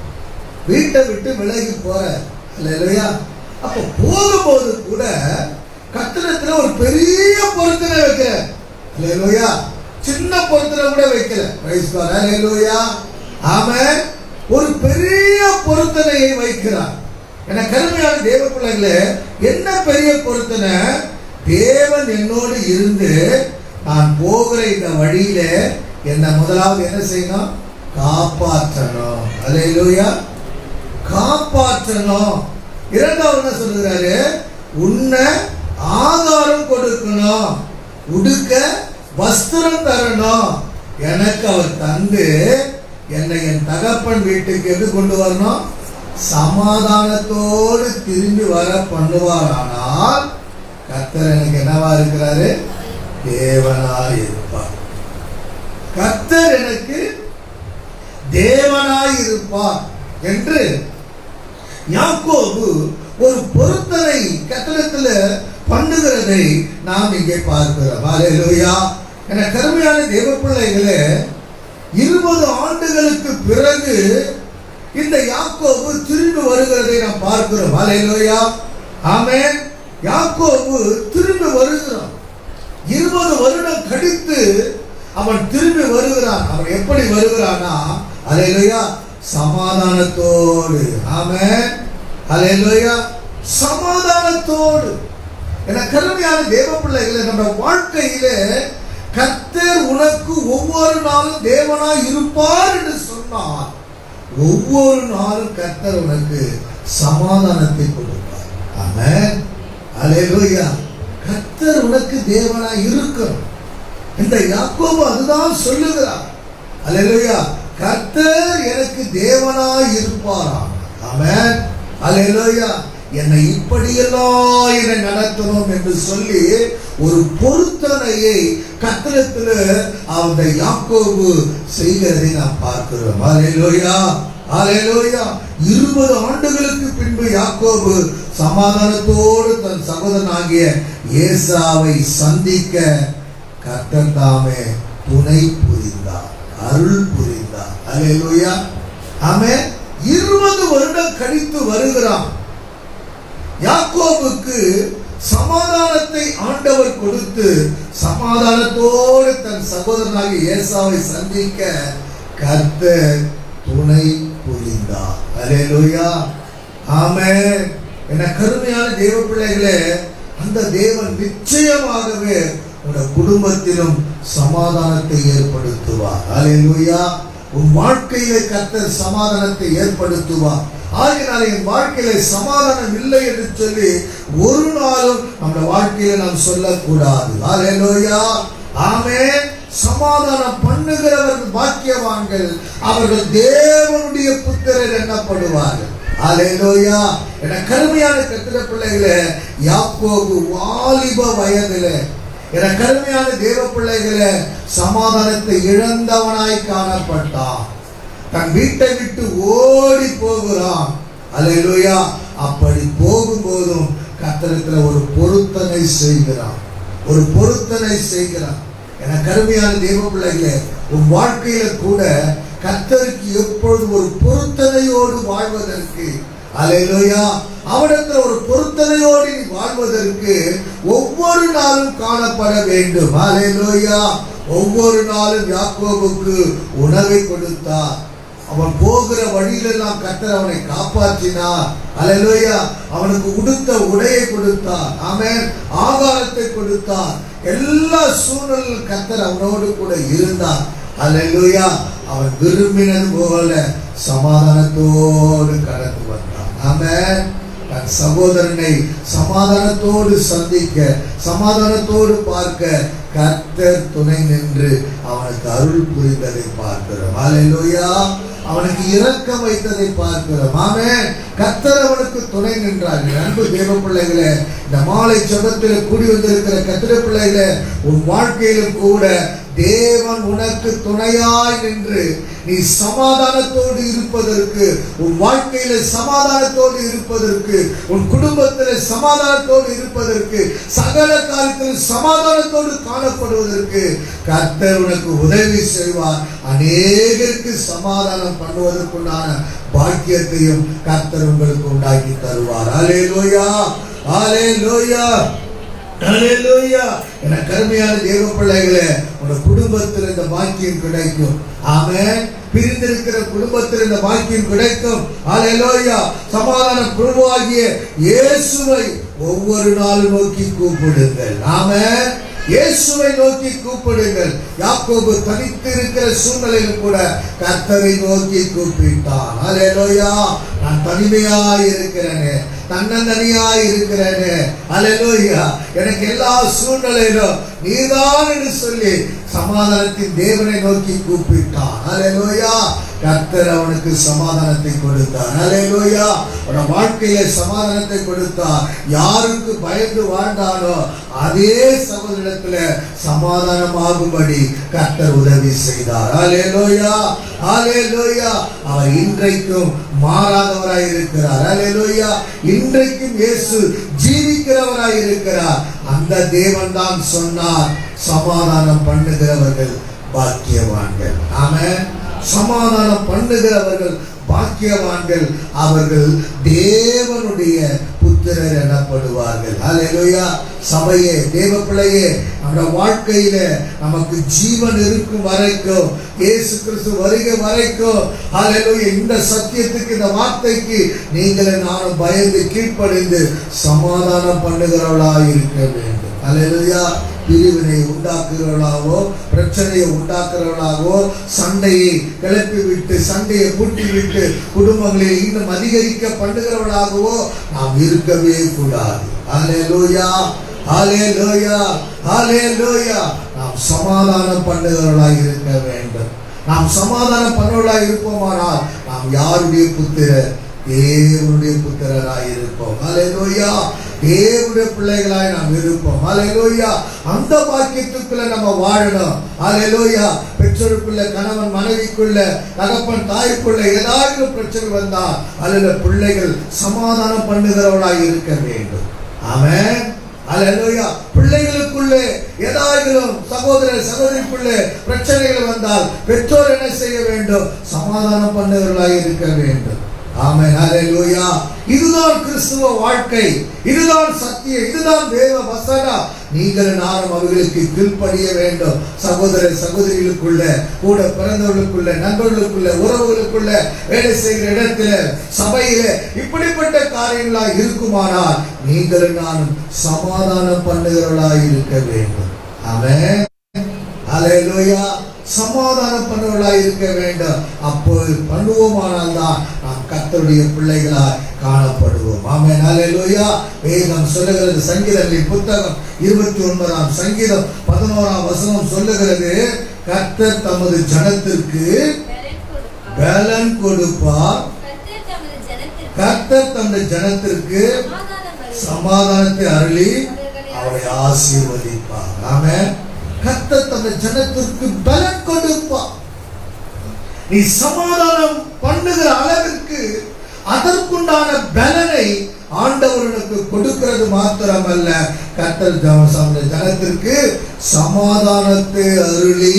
வீட்டை விட்டு விலகி போற இல்லையா? அப்ப போகும்போது கூட கர்த்தரிடத்துல ஒரு பெரிய பொருத்தனை வைக்கிற இல்லையா? சின்ன பொருத்தனை கூட வைக்கல. பிரைஸ் காட், ஹல்லேலூயா, ஆமென். ஒரு பெரிய பொருத்தனையை வைக்கிறார். என கருமையான தேவ பிள்ளைகளே, என்ன பெரிய பொருத்தனை? தேவன் என்னோடு இருந்து நான் போகிற இந்த வழியில என்ன முதலாவது என்ன செய்யணும்? காப்பாற்றணும். ஹல்லேலூயா, காப்பாற்றணும். இரண்டாவது என்ன சொல்லுகிறாரு? உன்ன ஆகாரம் கொடுக்கணும், உடுக்க வஸ்திரம் தரணும். எனக்கு அவர் தந்து என்னை என் தகப்பன் வீட்டுக்கு எது கொண்டு வரணும்? சமாதானத்தோடு திரும்பி வர பண்ணுவாரானால் கர்த்தர் எனக்கு என்னவா இருக்கிறாரு? தேவனாய் இருப்பார். கர்த்தர் எனக்கு தேவனாய் இருப்பார் என்று யாக்கோபு ஒரு பொருத்தனை கர்த்தரிடத்தில் பண்ணுகிறதை நாம் இங்கே பார்க்கிறோம். ஹல்லேலூயா. என கருமையான தேவ பிள்ளைகளே, 20 ஆண்டுகளுக்கு பிறகு இந்த யாக்கோபு திரும்பி வருகிறதை நாம் பார்க்கிறோம். ஹல்லேலூயா, ஆமென். யாக்கோபு திரும்பி வருகிறான். 20 வருடம் கழித்து அவன் திரும்பி வருகிறான். அவன் எப்படி வருகிறானா? ஹல்லேலூயா, சமாதானத்தோடு. ஆமென், ஹல்லேலூயா, சமாதானத்தோடு. என கருமையான தேவ பிள்ளைகளை, நம்ம வாழ்க்கையிலே கர்த்தர் உனக்கு ஒவ்வொரு நாளும் தேவனாய் இருப்பார் என்று சொன்னார். ஒவ்வொரு நாளும் கர்த்தர் உனக்கு சமாதானத்தை கொடுப்பார். ஆமென், ஹல்லேலூயா. கர்த்தர் உனக்கு தேவனாய் இருக்கிறார். இந்த யாக்கோபு அதுதான் சொல்லுகிறார். ஹல்லேலூயா, கர்த்தர் எனக்கு தேவனாய் இருப்பாராம். ஆமென், ஹல்லேலூயா. என்னை இப்படியெல்லாம் என்னை நடத்தணும் என்று சொல்லி ஒரு பொருத்தனையை கர்த்தரிடத்தில் அந்த யாக்கோபு செய்கிறதை நாம் பார்க்கிறோம். ஹல்லேலூயா, ஹல்லேலூயா. 20 ஆண்டுகளுக்கு பின்பு யாக்கோபு சமாதானத்தோடு தன் சகோதரனாகிய ஏசாவை சந்திக்க கர்த்தர் தாமே துணை புரிந்தார், அருள் புரிந்தார். ஹல்லேலூயா, ஆமென். 20 வருடம் கழித்து வருகிறான். யாக்கோபுக்கு சமாதானத்தை ஆண்டவர் கொடுத்து சமாதானத்தோடு தன் சகோதரனாகிய ஏசாவை சந்திக்க கர்த்தர் துணை புரிந்தார். ஹல்லேலூயா, ஆமென். என கருமையான தேவ பிள்ளைகளே, அந்த தேவன் நிச்சயமாகவே உங்களுடைய குடும்பத்திலும் சமாதானத்தை ஏற்படுத்துவார். ஹல்லேலூயா. உன் வாழ்க்கையிலே கர்த்தர் சமாதானத்தை ஏற்படுத்துவார். ஆகினால என் வாழ்க்கையில சமாதானம் இல்லை என்று சொல்லி ஒரு நாளும் நம்ம வாழ்க்கையில நாம் சொல்லக்கூடாது. ஹல்லேலூயா, ஆமென். சமாதானம் பண்ணுகிறவர்கள் பாக்கியவான்கள், அவர்கள் தேவனுடைய புத்திரர் எண்ணப்படுவார்கள். ஹல்லேலூயா. என கருமையான கர்த்தருடைய பிள்ளைகளே, யாக்கோபு வாலிப வயதிலே, என கருமையான தேவ பிள்ளைகளே, சமாதானத்தை இழந்தவனாய் காணப்பட்டான். தன் வீட்டை விட்டு ஓடி போகிறான். ஹல்லேலூயா. அப்படி போகும்போதும் கர்த்தரிடத்தில் ஒரு பொருத்தனை செய்கிறான், ஒரு பொருத்தனை செய்கிறான். என கருமையான தேவ பிள்ளைகளே, உன் வாழ்க்கையில கூட கர்த்தருக்கு எப்பொழுது ஒரு பொருத்தனையோடு வாழ்வதற்கு, ஹல்லேலூயா, அவரிடத்தில் ஒரு பொருத்தனையோடு நீ வாழ்வதற்கு ஒவ்வொரு நாளும் காணப்பட வேண்டும். ஹல்லேலூயா. ஒவ்வொரு நாளும் யாக்கோபுக்கு உணவை கொடுத்தார். அவன் போகிற வழியிலெல்லாம் கர்த்தர் அவனை காப்பாற்றினார். ஹல்லேலூயா. அவனுக்கு உடுத்த உடையை கொடுத்தார். ஆமென், ஆகாரத்தை கொடுத்தார். எல்லா சூழ்நிலையிலும் கர்த்தர் அவனோடு கூட இருந்தார். ஹல்லேலூயா. அவன் விரும்பினது போல சமாதானத்தோடு கடந்து வந்தான். ஆமென். தன் சகோதரனை சமாதானத்தோடு சந்திக்க, சமாதானத்தோடு பார்க்க கர்த்தர் துணை நின்று அவனுக்கு அருள் புரிந்ததை பார்க்கிறோம். ஹல்லேலூயா. அவனுக்கு இரக்கம் வைத்ததை பார்க்கிறோம். ஆமென். கர்த்தர் அவனுக்கு துணை நின்றார். அன்பு தேவ பிள்ளைகளே, இந்த மாலை ஜெபத்தில் கூடி வந்திருக்கிற கர்த்தருடைய பிள்ளைகளே, உன் வாழ்க்கையிலும் கூட தேவன் உனக்கு துணையாய் நின்று நீ சமாதானத்தோடு இருப்பதற்கு, உன் வாழ்க்கையில சமாதானத்தோடு இருப்பதற்கு, உன் குடும்பத்தில் சமாதானத்தோடு இருப்பதற்கு, சகல காலத்தில் சமாதானத்தோடு காணப்படுவதற்கு கர்த்தர் உனக்கு உதவி செய்வார். அநேகருக்கு சமாதானம் பண்ணுவதற்குண்டான பாக்கியத்தையும் கர்த்தர் உங்களுக்கு உண்டாக்கி தருவார். அல்லேலூயா, அல்லேலூயா, அல்லேலூயா. என கருமையான தேவ பிள்ளைகளே, உங்க குடும்பத்தில் இந்த பாக்கியம் கிடைக்கும். ஆமென். பிரிந்திருக்கிற குடும்பத்தில் இந்த பாக்கியம் கிடைக்கும். அல்லேலூயா. சமாதான பிரபுவாகிய இயேசுவை ஒவ்வொரு நாளும் நோக்கி கூப்பிடுங்கள். ஆமென். இயேசுவை நோக்கி கூப்பிடுங்கள். யாக்கோபு தனித்து இருக்கிற சூழ்நிலையில் கூட கர்த்தரை நோக்கி கூப்பிட்டான். அல்லேலூயா. நான் தனிமையாய் இருக்கிறேனே, தன்னந்தனியாய் இருக்கிறேனே, அல்லேலூயா, எனக்கு எல்லா சூழ்நிலையிலும் நீதான் என்று சொல்லி சமாதானத்தின் தேவனை நோக்கி கூப்பிட்டான். அல்லேலூயா. கர்த்தர் அவனுக்கு சமாதானத்தை கொடுத்தார். அல்லேலூயா. அவன வாழ்க்கையில சமாதானத்தை கொடுத்தார். யாருக்கு பயந்து வாழ்ந்தானோ அதே சகோதரத்துல சமாதானமாகும்படி கர்த்தர் உதவி செய்தார். அல்லேலூயா, அல்லேலூயா. அவர் இன்றைக்கும் மாறாதவராய் இருக்கிறார். அல்லேலூயா. இன்றைக்கும் இயேசு ஜீவிக்கிறவராய் இருக்கிறார். அந்த தேவன் தான் சொன்னார், சமாதானம் பண்ணுகிறவர்கள் பாக்கியவான்கள். ஆமென். சமாதானம் பண்ணுகிறவர்கள் பாக்கியவான்கள், அவர்கள் தேவனுடைய புத்திரர் எனப்படுவார்கள். அல்லேலூயா. சபையே, தேவ பிள்ளையே, நம்ம வாழ்க்கையில நமக்கு ஜீவன் இருக்கும் வரைக்கும், இயேசு கிறிஸ்து வருகை வரைக்கும், அல்லேலூயா, இந்த சத்தியத்துக்கு, இந்த வார்த்தைக்கு நீங்கள் நானும் பயந்து கீழ்ப்படிந்து சமாதானம் பண்ணுகிறவர்களாக இருக்க வேண்டும். அல்லேலூயா. பிரிவினை உண்டாக்குகிறவர்களாகவோ, பிரச்சனையை உண்டாக்குறவர்களாகவோ, சண்டையை கிளப்பி விட்டு, சண்டையை பூட்டி விட்டு குடும்பங்களில் இன்னும் அதிகரிக்க பண்ணுகிறவர்களாகவோ நாம் இருக்கவே கூடாது. அல்லேலூயா, அல்லேலூயா, அல்லேலூயா. நாம் சமாதானம் பண்ணுகிறவர்களாக இருக்க வேண்டும். நாம் சமாதானம் பண்ணுவர்களாக இருப்போமானால் நாம் யாருடைய புத்திரர்? தேவனுடைய புத்திரராய் இருப்போம். அல்லேலூயா. தேவனுடைய பிள்ளைகளாய் நாம் இருப்போம். அல்லேலூயா. அந்த பாக்கியத்துக்குள்ள நம்ம வாழணும். அல்லேலூயா. பெற்றோருக்குள்ள, கணவன் மனைவிக்குள்ள, தகப்பன் தாய்க்குள்ள ஏதாவது பிரச்சனை வந்தா அல்ல பிள்ளைகள் சமாதானம் பண்ணுகிறவர்களாய் இருக்க வேண்டும். ஆமென். அல்லேலூயா. பிள்ளைகளுக்குள்ளே ஏதாவது சகோதர சகோதரிக்குள்ளே பிரச்சனைகள் வந்தால் பெற்றோர் என்ன செய்ய வேண்டும்? சமாதானம் பண்ணுகிறவர்களாய் இருக்க வேண்டும். ஆமென். அல்லேலூயா. இதுதான் கிறிஸ்துவ வாழ்க்கை, இதுதான் சத்தியம், இதுதான் தேவ வசனம். நீங்கள் நானும் அவர்களுக்கு கீழ்ப்படிய வேண்டும். சகோதர சகோதரிகளுக்குள்ள, கூட பிறந்தவர்களுக்குள்ள, நண்பர்களுக்குள்ள, உறவுகளுக்குள்ள, வேலை செய்கிற இடத்துல, சபையில இப்படிப்பட்ட காரியங்களாக இருக்குமானால் நீங்கள் நானும் சமாதானம் பண்ணுகிறவர்களாக இருக்க வேண்டும். ஆமென். அல்லேலூயா. சமாதானம் பண்ணுவர்களாக இருக்க வேண்டும். அப்போது பண்ணுவோமானால் தான் நாம் கர்த்தருடைய பிள்ளைகளாய் காணப்படுவோம். ஆமென். அல்லேலூயா. வேதம் சொல்லுகிறது, சங்கீதங்களின் புத்தகம் 29ஆம் சங்கீதம் 11ஆம் வசனம் சொல்லுகிறது, கர்த்தர் தமது ஜனத்திற்கு பலன் கொடுப்பார். கர்த்தர் தமது ஜனத்திற்கு சமாதானத்தை அருளி அவரை ஆசீர்வதிப்பார். ஆமென். கர்த்தர் தமது ஜனத்திற்கு பலன் கொடுப்பார். நீ சமாதானம் பண்ணுகிற அளவிற்கு அதற்குண்டான பலனை ஆண்டவருக்கு கொடுக்கிறது மாத்திரமல்ல, கர்த்தர் ஜனத்திற்கு சமாதானத்தை அருளி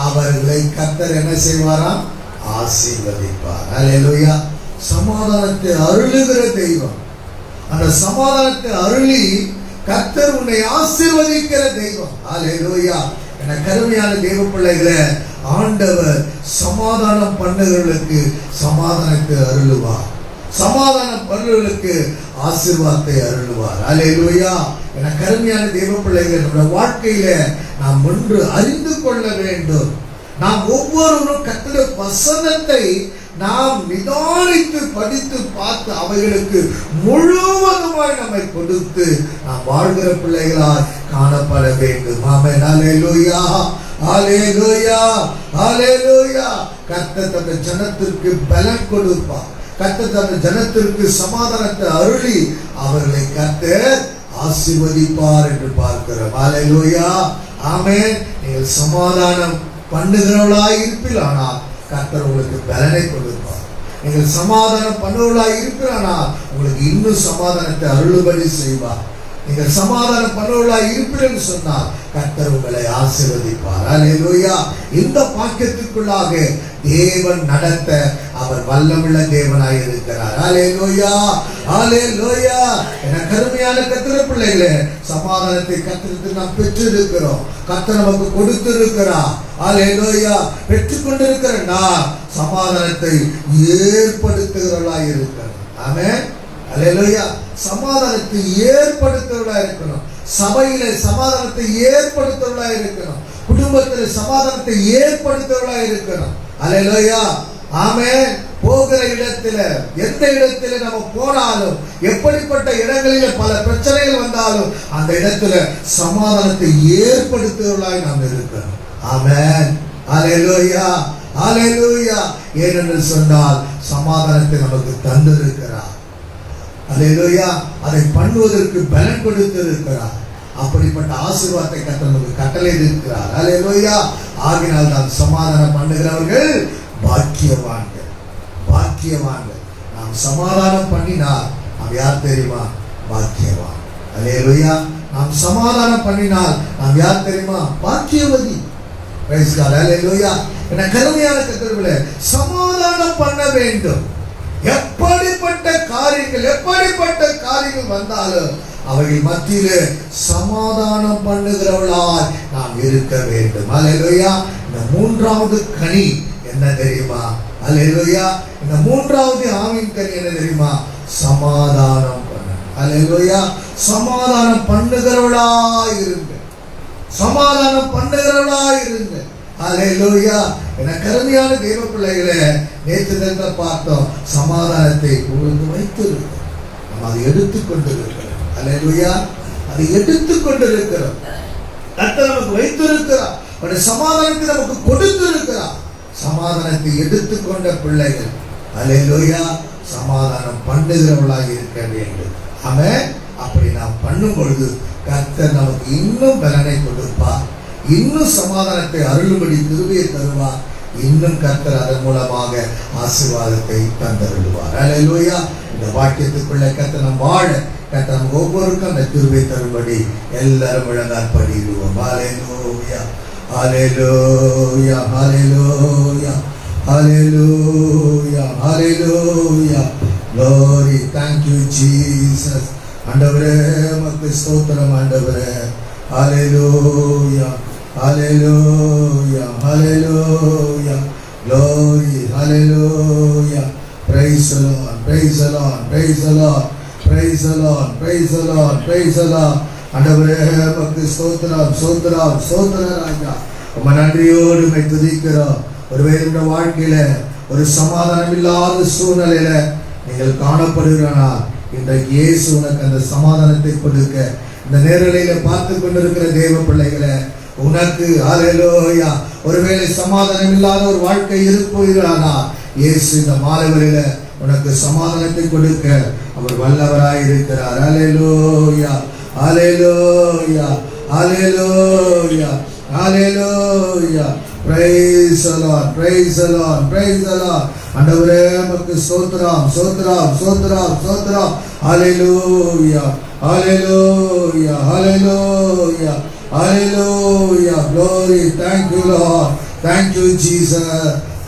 அவர்களை கர்த்தர் என்ன செய்வாராம்? ஆசீர்வதிப்பார். அல்லேலூயா. சமாதானத்தை அருளுகிற தெய்வம். அந்த சமாதானத்தை அருளி கர்த்தர் உன்னை ஆசீர்வதிக்கிற தெய்வம். அல்லேலூயா. என கருமையான தேவ பிள்ளைகளே, ஆண்டவர் சமாதானம் பண்ணுகிறவர்களுக்கு சமாதானத்தை அருளுவார். சமாதானம் பண்ணுகிறவர்களுக்கு ஆசீர்வாதத்தை அருளுவார். அல்லேலூயா. என கருமையான தேவ பிள்ளைகளே, நம்முடைய வாழ்க்கையில நாம் ஒன்று அறிந்து கொள்ள வேண்டும். நாம் ஒவ்வொருவரும் கர்த்தருடைய வசனத்தை நாம் நிதானித்து படித்து பார்த்து அவைகளுக்கு முழுவதுமாய் நம்மை கொடுத்து நாம் வாழ்கிற பிள்ளைகளாய் காணப்பட வேண்டும். ஆமென். அல்லேலூயா, அல்லேலூயா, அல்லேலூயா. கர்த்தர் தம்முடைய ஜனத்திற்கு பலன் கொடுப்பார். கர்த்தர் தம்முடைய ஜனத்திற்கு சமாதானத்தை அருளி அவர்களை கர்த்தர் ஆசீர்வதிப்பார் என்று பார்க்கிறோம். அல்லேலூயா. ஆமென். நீங்கள் சமாதானம் பண்ணுகிறவர்களாய் இருப்பீர்களானால் கர்த்தர் உங்களுக்கு பலனை கொடுப்பார். நீங்கள் சமாதானம் பண்ணுவர்களாய் இருப்பீர்களானால் உங்களுக்கு இன்னும் சமாதானத்தை அருளுபடி செய்வார். நீங்கள் சமாதானம் பண்ணுவர்களாய் இருப்பீர்கள் சொன்னால் கர்த்தர் உங்களை ஆசீர்வதிப்பார். அல்லேலூயா. இந்த பாக்கியத்துக்குள்ளாக தேவன் நடத்த அவர் வல்லமுள்ள தேவனாய் இருக்கிறார். அல்லேலூயா, அல்லேலூயா. என கருமையான கர்த்தருடைய பிள்ளைகளே, சமாதானத்தை கர்த்தருக்கு நாம் பெற்றிருக்கிறோம். கர்த்தர் நமக்கு கொடுத்திருக்கிறார். அல்லேலூயா. பெற்றுக்கொண்டிருக்கிற நான் சமாதானத்தை ஏற்படுத்துகிறவர்களாய் இருக்கிறோம். ஆமென். அல்லேலூயா. சமாதானத்தை ஏற்படுத்துவதா இருக்கணும். சபையிலே சமாதானத்தை ஏற்படுத்துவதா இருக்கணும். குடும்பத்தில் சமாதானத்தை ஏற்படுத்துவதா இருக்கணும். அல்லேலூயா. ஆமென். போகிற இடத்துல எந்த இடத்துல நம்ம போனாலும், எப்படிப்பட்ட இடங்களில பல பிரச்சனைகள் வந்தாலும் அந்த இடத்துல சமாதானத்தை ஏற்படுத்துவதாய் நாம் இருக்கணும். ஆமென். அல்லேலூயா, அல்லேலூயா. ஏனென்று சொன்னால் சமாதானத்தை நமக்கு தந்திருக்கிறார். அல்லேலூயா. அதை பண்ணுவதற்கு பலன் கொடுத்திருக்கிறார். அப்படிப்பட்ட ஆசீர்வாதத்தை கர்த்தர் நமக்கு கட்டளை இருக்கிறார். அல்லேலூயா. ஆகினால் தான் சமாதானம் பண்ணுகிறவர்கள் பாக்கியவான்கள், பாக்கியவான்கள். நாம் சமாதானம் பண்ணினால் நாம் யார் தெரியுமா? பாக்கியவான். அல்லேலூயா. நாம் சமாதானம் பண்ணினால் நாம் யார் தெரியுமா? பாக்கியவதி. Praise God. அல்லேலூயா. என கருமையான கர்த்தர்களே, சமாதானம் பண்ண வேண்டும். எப்படிப்பட்ட காரியங்கள் வந்தாலும் அவைகள் மத்தியிலே சமாதானம் பண்ணுகிறவர்களாய் நாம் இருக்க வேண்டும். அல்லேலூயா. இந்த மூன்றாவது கனி என்ன தெரியுமா? அல்லேலூயா. இந்த மூன்றாவது ஆவின் கனி என்ன தெரியுமா? சமாதானம் பண்ண. அல்லேலூயா. சமாதானம் பண்ணுகிறவர்களாய் இருங்க. சமாதானம் பண்ணுகிறவர்களாய் இருங்க. அல்லேலூயா. என கருமையான தேவ பிள்ளைகளே, நேற்று தினம் பார்த்தோம். சமாதானத்தை உங்களுக்கு வைத்திருக்கிறோம். நம்ம அதை எடுத்துக்கொண்டிருக்கிறோம். அல்லேலூயா. அதை எடுத்துக்கொண்டிருக்கிறோம். கர்த்தர் நமக்கு வைத்திருக்கிறார். அவருடைய சமாதானத்தை நமக்கு கொடுத்திருக்கிறார். சமாதானத்தை எடுத்துக்கொண்ட பிள்ளைகள் அல்லேலூயா சமாதானம் பண்ணுகிறவர்களாக இருக்க வேண்டும். ஆமென். அப்படி நாம் பண்ணும் பொழுது கர்த்தர் நமக்கு இன்னும் பலனை கொடுப்பார். இன்னும் சமாதானத்தை அருளும்படி கிருபையை தருவார். இன்னும் கர்த்தர் அதன் மூலமாக ஆசீர்வாதத்தை தந்தருள்வார். அல்லேலூயா. இந்த வாக்கியத்துக்குள்ள கர்த்தர் நம் வாழ கர்த்தர் நம் ஒவ்வொருக்கும் அந்த கிருபை தரும்படி எல்லாரும் முழங்கால் படிடுவோம். அல்லேலூயா, அல்லேலூயா, அல்லேலூயா, அல்லேலூயா, அல்லேலூயா. Glory, thank you Jesus. ஆண்டவரே உமக்கு ஸ்தோத்திரம் ஆண்டவரே. Hallelujah, hallelujah, hallelujah. Glory, hallelujah. Praise the Lord, praise the Lord, praise the Lord, praise the Lord, praise the Lord, praise the Lord. ஆண்டவரே உமக்கு ஸ்தோத்திரம், ஸ்தோத்திரம், ஸ்தோத்திரம் ராஜா. உம்மை நன்றியோடு உம்மை துதிக்கிறோம். ஒருவேளை இந்த வாழ்க்கையில ஒரு சமாதானம் இல்லாத சூழ்நிலையில நீங்கள் காணப்படுகிறனா, இன்றைக்கு இயேசு உனக்கு அந்த சமாதானத்தை கொடுக்க இந்த நேரலையில பார்த்து கொண்டிருக்கிற தேவ பிள்ளைகளை உனக்கு ஹல்லேலூயா ஒருவேளை சமாதானம் இல்லாத ஒரு வாழ்க்கை இருப்பீர்களானா, இயேசு இந்த மாலைவரையில உனக்கு சமாதானத்தை கொடுக்க அவர் வல்லவராய் இருக்கிறார். ஹல்லேலூயா, ஹல்லேலூயா, ஹல்லேலூயா, ஹல்லேலூயா. Praise the Lord, praise the Lord, praise the Lord. ஆண்டவரே உமக்கு ஸ்தோத்திரம், ஸ்தோத்திரம், ஸ்தோத்திரம், ஸ்தோத்திரம். Hallelujah, hallelujah, hallelujah, hallelujah. Glory, thank you Lord, thank you Jesus,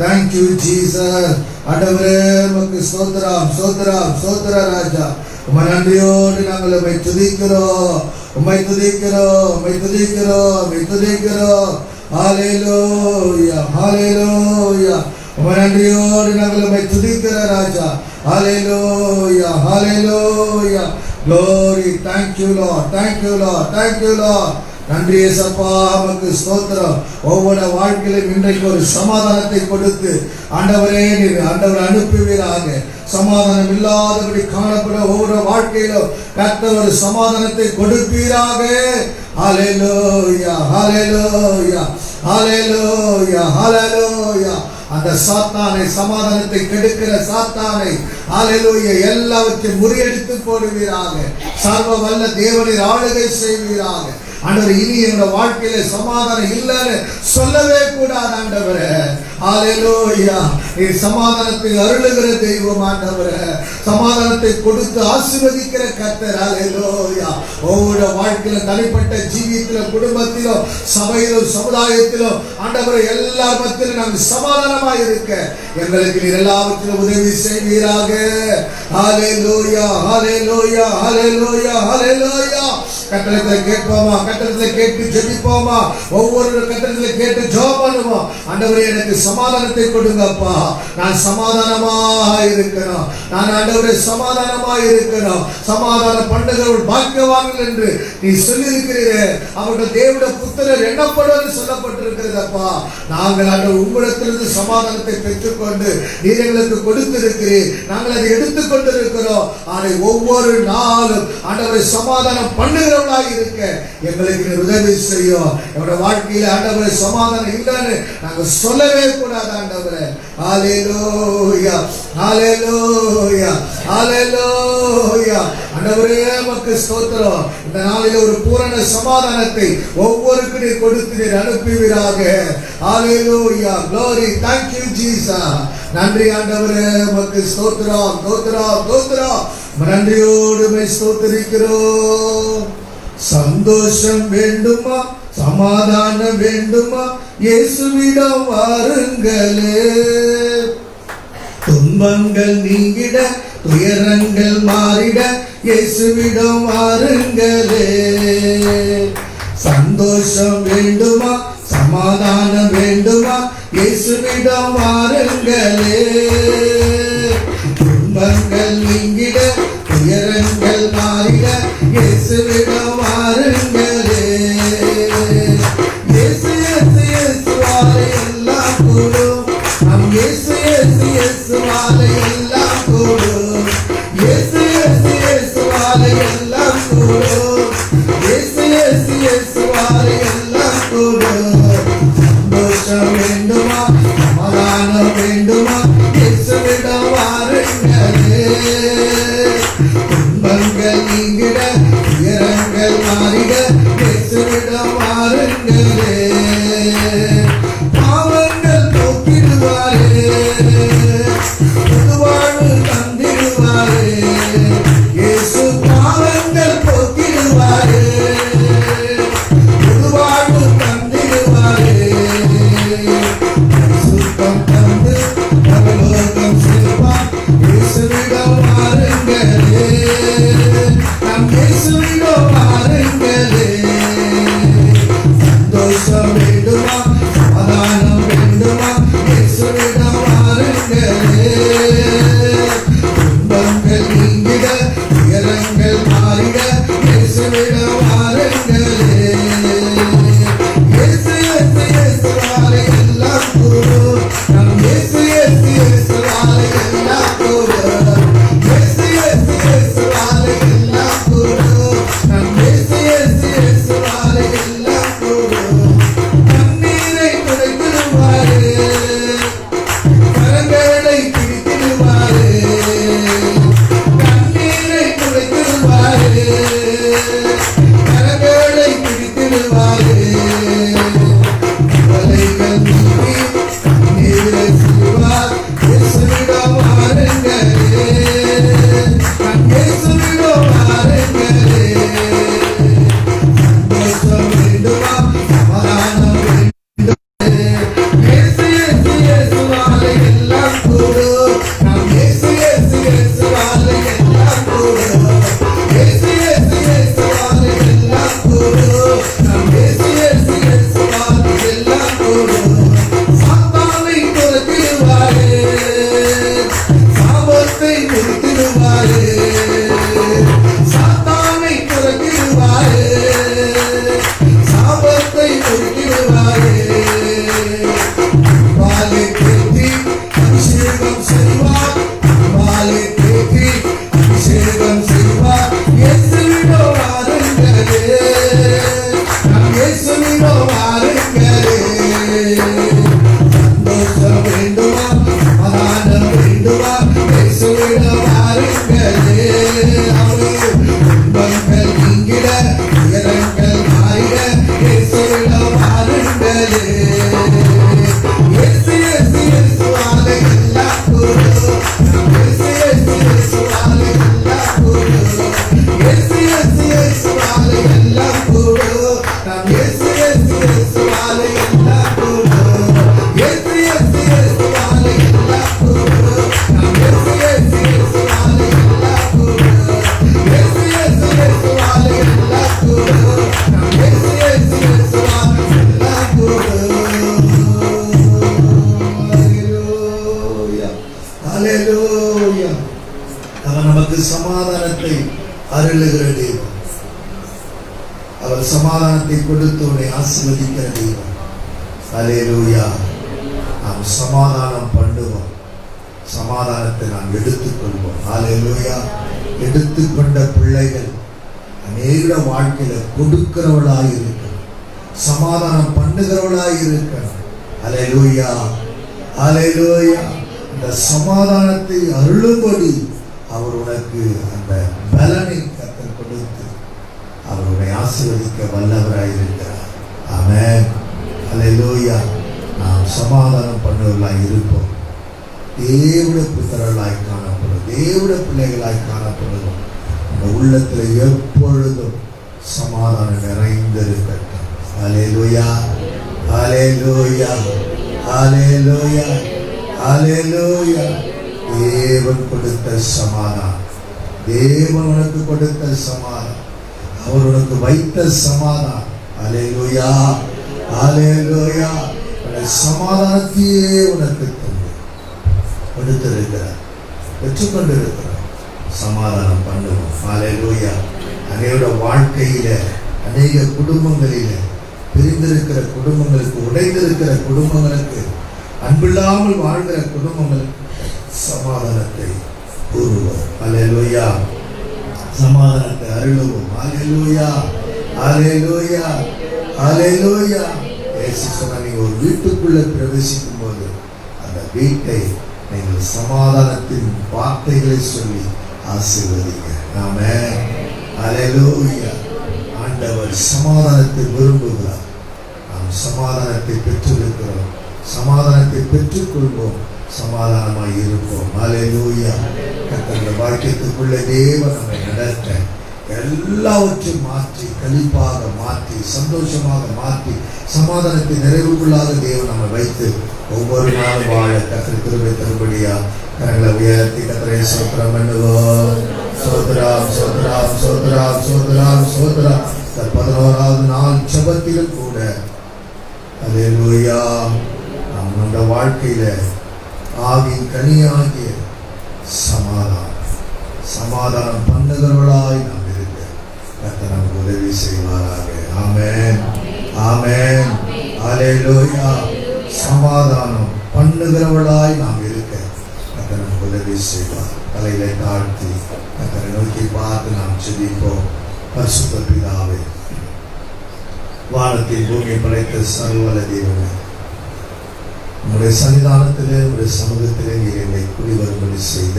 thank you Jesus. ஆண்டவரே உமக்கு ஸ்தோத்திரம், ஸ்தோத்திரம், ஸ்தோத்திரம் ராஜா. உம்மை நன்றியோடு நாங்கள் உம்மை துதிக்கிறோம், உம்மை துதிக்கிறோம், உம்மை துதிக்கிறோம், உம்மை துதிக்கிறோம். Hallelujah, hallelujah. உம்மை நன்றியோடு நாங்கள் உம்மை துதிக்கிற ராஜா. Hallelujah, hallelujah. Glory, thank you Lord, thank you Lord, thank you Lord. நன்றி இயேசப்பா, உமக்கு ஸ்தோத்திரம். ஒவ்வொரு வாழ்க்கையிலும் இன்றைக்கு ஒரு சமாதானத்தை கொடுத்து ஆண்டவரே நீர் ஆண்டவர் அனுப்புவீராக. சமாதானம் இல்லாதபடி காணப்பட ஒவ்வொரு வாழ்க்கையிலும் கர்த்தர் ஒரு சமாதானத்தை கொடுப்பீராக. Hallelujah, hallelujah, hallelujah, hallelujah. அந்த சாத்தானை, சமாதானத்தை கெடுக்கிற சாத்தானை ஹல்லேலூயா எல்லாவற்றையும் முறியடித்து போடுவீராக. சர்வ வல்ல தேவனை ஆளுகை செய்வீராக. ஆண்டவர், இனி என்னோட வாழ்க்கையில சமாதானம் இல்லைன்னு சொல்லவே கூடாது ஆண்டவரே. ஹல்லேலூயா. நீ சமாதானத்தை அருளுகிற தெய்வம் ஆண்டவரே. சமாதானத்தை கொடுத்து ஆசீர்வதிக்கிற கர்த்தர். ஹல்லேலூயா. ஒவ்வொரு வாழ்க்கையில, தனிப்பட்ட ஜீவியத்தில, குடும்பத்திலும், சபையிலும், சமுதாயத்திலும் ஆண்டவரே எல்லா மத்தியிலும் நாங்கள் சமாதானமாய் இருக்க எங்களுக்கு நீர் எல்லாவற்றிலும் உதவி செய்வீராக. ஹல்லேலூயா, ஹல்லேலூயா, ஹல்லேலூயா, ஹல்லேலூயா. கட்டளை கேட்போமா? கட்டளை கேட்டு ஜெபிப்போமா? ஒவ்வொரு கட்டளை கேட்டு ஜெபம் பண்ணுவோம். ஆண்டவரே, எனக்கு சமாதானத்தை கொடுங்கப்பா. நான் சமாதானமா இருக்கணும். நான் ஆண்டவரே சமாதானமா இருக்கணும். சமாதான பண்ணுகிறவர்கள் பாக்கியவான்கள் என்று நீ சொல்லி இருக்கிறீரே. அவர்கள் தேவனுடைய புத்திரர் எண்ணப்படுவது சொல்லப்பட்டிருக்கிறதப்பா. நாங்கள் ஆண்டவர் உங்களிடத்திலிருந்து சமாதானத்தை பெற்றுக்கொண்டு நீர் எங்களுக்கு கொடுத்திருக்கிறீர். நாங்கள் அதை எடுத்துக்கொண்டு இருக்கிறோம். அதை ஒவ்வொரு நாளும் ஆண்டவரை சமாதானம் பண்ணுகிறவர்களாக இருக்க எங்களுக்கு உதவி செய்யும். என்னோட வாழ்க்கையில ஆண்டவரை சமாதானம் இல்லைன்னு நாங்கள் சொல்லவே கூடாது ஆண்டவரே. ஹல்லேலூயா, ஹல்லேலூயா, ஹல்லேலூயா. ஆண்டவரே உமக்கு ஸ்தோத்திரம். இந்த நாளில் ஒரு பூரண சமாதானத்தை ஒவ்வொருக்கும் நீர் கொடுத்து நீர் அனுப்புவீராக. ஹல்லேலூயா, glory, thank you Jesus. நன்றி ஆண்டவரே, உமக்கு ஸ்தோத்திரம், ஸ்தோத்திரம், ஸ்தோத்திரம். நன்றியோடு ஸ்தோத்திரிக்கிறோம். சந்தோஷம் வேண்டுமா? சமாதானம் வேண்டுமா? இயேசுவிடம் வாருங்களே. துன்பங்கள் நீங்கிட, துயரங்கள் மாறிட இயேசுவிடம் வாருங்களே. சந்தோஷம் வேண்டுமா? சமாதானம் வேண்டுமா? இயேசுவிடம் வாருங்களே. துன்பங்கள் நீங்கிட, துயரங்கள் மாறிட இயேசுவிடம் வாருங்களே. இயேசு இயேசு இயேசுவாலே எல்லாம் கூடும். நம் இயேசு இயேசு இயேசுவாலே எல்லாம் கூடும். இயேசு இயேசு இயேசுவாலே எல்லாம் கூடும். இயேசு இயேசு இயேசுவாலே எல்லாம் கூடும். சந்தோஷம் வேண்டுமா? சமாதானம் வேண்டுமா? இயேசுவிடம் வாருங்களே. துன்பங்கள் நீங்கிட, துயரங்கள் மாறிட இயேசுவிடம் வாருங்களே. பாவங்கள் போக்கிடுவாரே, புதுவாழ்வு தந்திடுவாரே. இயேசு பாவங்கள் போக்கிடுவாரே, புதுவாழ்வு தந்திடுவாரே. சுத்தம் தந்து பரலோகம் செல்வார். இயேசுவிடம் வாருங்களே. நம் இயேசுவிடம் வாருங்களே. சந்தோஷம் வேண்டுமா? சமாதானம் வேண்டுமா? இயேசுவிடம் வாருங்களே. துன்பங்கள் நீங்கிட, துயரங்கள் மாறிட இயேசுவிடம் வாருங்களே. இயேசு இயேசு இயேசுவாலே எல்லாம் கூடும். நம் இயேசு இயேசு இயேசுவாலே எல்லாம் கூடும். இயேசு இயேசு இயேசுவாலே எல்லாம் கூடும். நம் இயேசு இயேசு இயேசுவாலே எல்லாம் கூடும். கண்ணீரை துடைத்திடுவாரே, கரங்களை பிடித்திடுவாரே. கண்ணீரை துடைத்திடுவாரே, கரங்களை பிடித்திடுவாரே. கவலைகள் நீக்கி கண்ணீரை செய்வார். இயேசுவிடம் வாருங்களே. நம் இயேசுவிடம் வாருங்களே. சந்தோஷம் வேண்டுமா? சமாதானம் வேண்டுமா? இயேசு இயேசு இயேசுவாலே எல்லாம் கூடும். நம் இயேசு இயேசு இயேசுவாலே எல்லாம் கூடும். இயேசு இயேசு இயேசுவாலே எல்லாம் கூடும். நம் இயேசு இயேசு இயேசுவாலே அவர் நமக்கு சமாதானத்தை அருளுகிற தெய்வம். அவர் சமாதானத்தை கொடுத்து உன்னை ஆசீர்வதிக்கிற தெய்வம். அல்லேலூயா. நாம் சமாதானம் பண்ணுவோம், சமாதானத்தை நாம் எடுத்துக்கொள்வோம். அல்லேலூயா. எடுத்துக்கொண்ட பிள்ளைகள் அநேக வாழ்க்கையில கொடுக்கிறவளாய் இருக்கணும், சமாதானம் பண்ணுகிறவளாய் இருக்கணும். அல்லேலூயா. அல்லேலூயா. இந்த சமாதானத்தை அருளும்படி அவர் உனக்கு அந்த பலனை கர்த்தர் கொடுத்து அவர் உன்னை ஆசீர்வதிக்க வல்லவராய் இருக்கிறார். ஆமென். அல்லேலூயா. நாம் சமாதானம் பண்ணுவர்களாய் இருப்போம், தேவனுடைய புத்திரர்களாய் காணப்படும், தேவனுடைய பிள்ளைகளாய் காணப்படுவோம். அந்த உள்ளத்தில் எப்பொழுதும் சமாதானம் நிறைந்திருக்கட்டும். அல்லேலூயா. அல்லேலூயா. அல்லேலூயா. அல்லேலூயா. தேவன் கொடுத்த சமாதானம், தேவன் உனக்கு கொடுத்த சமாதானம், அவர் உனக்கு வைத்த சமாதானம். அல்லேலூயா. அல்லேலூயா. சமாதானத்தையே உனக்கு தந்து கொடுத்திருக்கிறார், பெற்றுக்கொண்டிருக்கிறார். சமாதானம் பண்ணுவோம். அல்லேலூயா. அநேக வாழ்க்கையில, அநேக குடும்பங்களில, பிரிந்திருக்கிற குடும்பங்களுக்கு, உடைந்திருக்கிற குடும்பங்களுக்கு, அன்பில்லாமல் வாழ்கிற குடும்பங்களுக்கு சமாதானத்தை கூறுவோம். அல்லேலூயா. சமாதானத்தை அருளுவோம். அல்லேலூயா. அல்லேலூயா. அல்லேலூயா. இயேசு சொன்னார், நீங்க ஒரு வீட்டுக்குள்ள பிரவேசிக்கும் போது அந்த வீட்டை நீங்கள் சமாதானத்தின் வார்த்தைகளை சொல்லி ஆசீர்வதிங்க. ஆமென். அல்லேலூயா. ஆண்டவர் சமாதானத்தை விரும்புகிறார். நாம் சமாதானத்தை பெற்றிருக்கிறோம், சமாதானத்தை பெற்றுக்கொள்வோம், சமாதானமாய் இருப்போம். அல்லேலூயா. கர்த்தருடைய வாக்கியத்துக்குள்ள தேவன் நம்மை நடத்த எல்லாவற்றையும் மாற்றி கழிப்பாக மாற்றி சந்தோஷமாக மாற்றி சமாதானத்தை நிறைவுக்குள்ளாக தேவன் நம்மை வைத்து ஒவ்வொரு நாளும் வாழ கர்த்தர் கிருபை தரும்படியா கரங்களை உயர்த்தி கர்த்தரை ஸ்தோத்திரம் பண்ணுவோம். சோத்ராம் சோத்ராம் சோத்ராம் சோத்ராம் சோத்ராம். 11வது நாள் ஜெபத்திலும் கூட அல்லேலூயா நம்முடைய வாழ்க்கையில ஆவியின் கனியாகிய சமாதானம் பண்ணுகிறவர்களாய் நாம் இருக்க கர்த்தர் நமக்கு உதவி செய்வாராக. ஆமென். ஆமென். அல்லேலூயா. சமாதானம் பண்ணுகிறவர்களாய் நாம் இருக்க கர்த்தர் நமக்கு உதவி செய்வார். தலையில தாழ்த்தி கர்த்தரை நோக்கி பார்த்து நாம் ஜெபிப்போம். பரிசுத்த பிதாவே, வானத்தின் பூமியை படைத்த சர்வவல்ல தேவனே, உங்களுடைய சன்னிதானத்திலே, உங்களுடைய சமூகத்திலே நீர் என்னை குடிவரும்படி செய்த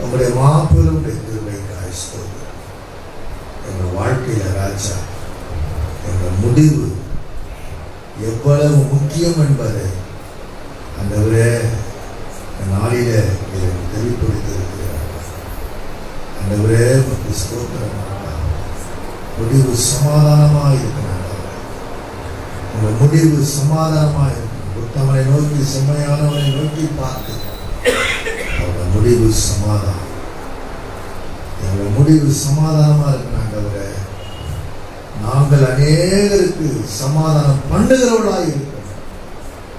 உங்களுடைய மாபெரும் கிருபைக்காய் ஸ்தோத்திரம். எங்கள் வாழ்க்கையில ராஜா, எங்கள் முடிவு எவ்வளவு முக்கியம் என்பதை ஆண்டவரே நாளில எனக்கு தெளிவுபடுத்தியிருக்கிறார். ஆண்டவரே உமக்கு ஸ்தோத்திரம். முடிவு சமாதானமாக இருக்கிறார். உங்கள் முடிவு சமாதானமாக இருக்கும். உத்தமனை நோக்கி செம்மையானவனை நோக்கி பார்த்து அவருடைய முடிவு சமாதானம். எங்களுடைய முடிவு சமாதானமா இருக்கிறாங்க. நாங்கள் அநேகருக்கு சமாதானம் பண்ணுகிறவர்களாக இருக்கிறோம்.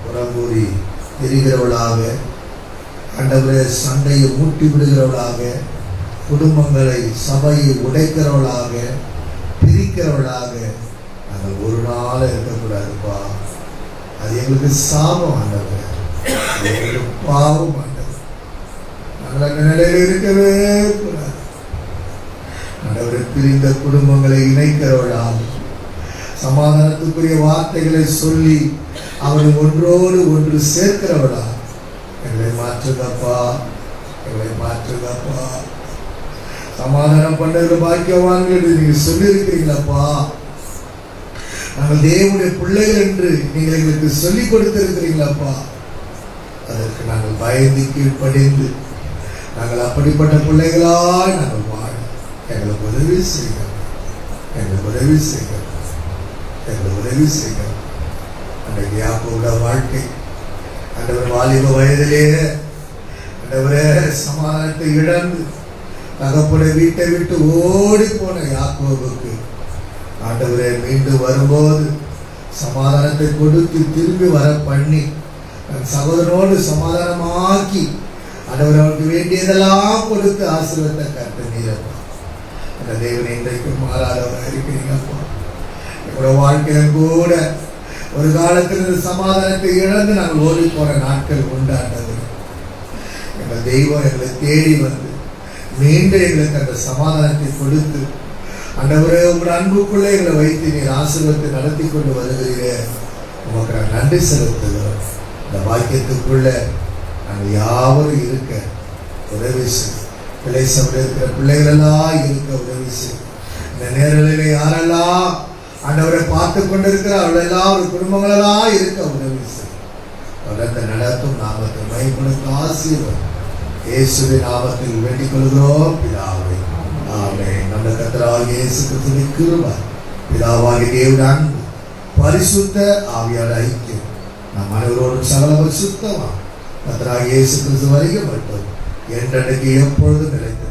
புறம்பூரி தெரிகிறவர்களாக, ஆண்டவரே சண்டையை மூட்டி விடுகிறவர்களாக, குடும்பங்களை சபையை உடைக்கிறவர்களாக, பிரிக்கிறவர்களாக நாங்கள் ஒரு நாள் இருக்கக்கூடாதுப்பா. அது எங்களுக்கு சாபம் ஆண்டவர், எங்களுக்கு பாவம் ஆண்டவர். நாங்கள் அந்த நிலையில் இருக்கவே கூடாது ஆண்டவர். பிரிந்த குடும்பங்களை இணைக்கிறவர்களாக, சமாதானத்துக்குரிய வார்த்தைகளை சொல்லி அவரை ஒன்றோடு ஒன்று சேர்க்கிறவர்களாக எங்களை மாற்றுங்கப்பா, எங்களை மாற்றுங்கப்பா. சமாதானம் பண்ணுறது பாக்கியவான்கள் நீங்க சொல்லி இருக்கிறீங்களப்பா. நாங்கள் தேவனுடைய பிள்ளைகள் என்று நீங்கள் எங்களுக்கு சொல்லிக் கொடுத்திருக்கிறீங்களப்பா. அதற்கு நாங்கள் பயந்து கீழ்ப்படிந்து நாங்கள் அப்படிப்பட்ட பிள்ளைகளாய் நாங்கள் வாழ எங்களுக்கு உதவி செய்கிறோம். எங்களுக்கு உதவி செய்கிறோம். எங்களுக்கு உதவி செய்கிறோம். அன்றைக்கு யாக்கோபுடைய வாழ்க்கை, ஆண்டவர் வாலிப வயதிலே ஆண்டவரே சமாதானத்தை இழந்து தகப்பனுடைய வீட்டை விட்டு ஓடி போன யாக்கோபுக்கு ஆண்டவரே மீண்டும் வரும்போது சமாதானத்தை கொடுத்து திரும்பி வர பண்ணி தன் சகோதரனோடு சமாதானமாக்கி ஆண்டவர் அவருக்கு வேண்டியதெல்லாம் கொடுத்து ஆசீர்வாதத்தை கட்ட நீரப்பா. அந்த தேவனை இன்றைக்கும் மாறாதவராக இருக்கிறீங்கப்பா. என்னோட வாழ்க்கையில கூட ஒரு காலத்தில் சமாதானத்தை இழந்து நாங்கள் ஓடி போற நாட்கள் உண்டாண்டது. எங்கள் தெய்வம் எங்களை தேடி வந்து மீண்டும் எங்களுக்கு அந்த சமாதானத்தை கொடுத்து ஆண்டவரே உங்கள் அன்புக்குள்ளே எங்களை வைத்து நீர் ஆசீர்வாதத்தை நடத்தி கொண்டு வருகிறீர்கள். உமக்கு நான் நன்றி செலுத்துகிறோம். இந்த வாக்கியத்துக்குள்ள நாங்கள் யாவரும் இருக்க உதவி செய்யும். பிள்ளை சபையில் இருக்கிற பிள்ளைகளெல்லாம் இருக்க உதவி செய்யும். இந்த நேரங்களில் யாரெல்லாம் ஆண்டவரை பார்த்து கொண்டிருக்கிற அவளெல்லாம் ஒரு குடும்பங்களெல்லாம் இருக்க உதவி செய்யும். தொடர்ந்து நடத்தும் நாமத்தை மையப்படுத்த ஆசீர்வாதம் இயேசுவின் நாமத்தில் வேண்டிக் கொள்கிறோம் பிதாவே. ஆமென். நம்ம கர்த்தராகிய இயேசு கிறிஸ்துவின் கிருபை, பிதாவாகிய தேவனுடைய அன்பு, பரிசுத்த ஆவியானவருடைய ஐக்கியம் நம் அனைவரோடும் சகல பரிசுத்தமா கர்த்தராகிய இயேசு கிறிஸ்து வருகை மட்டும் என்றென்றைக்கு எப்பொழுதும் நிலைத்து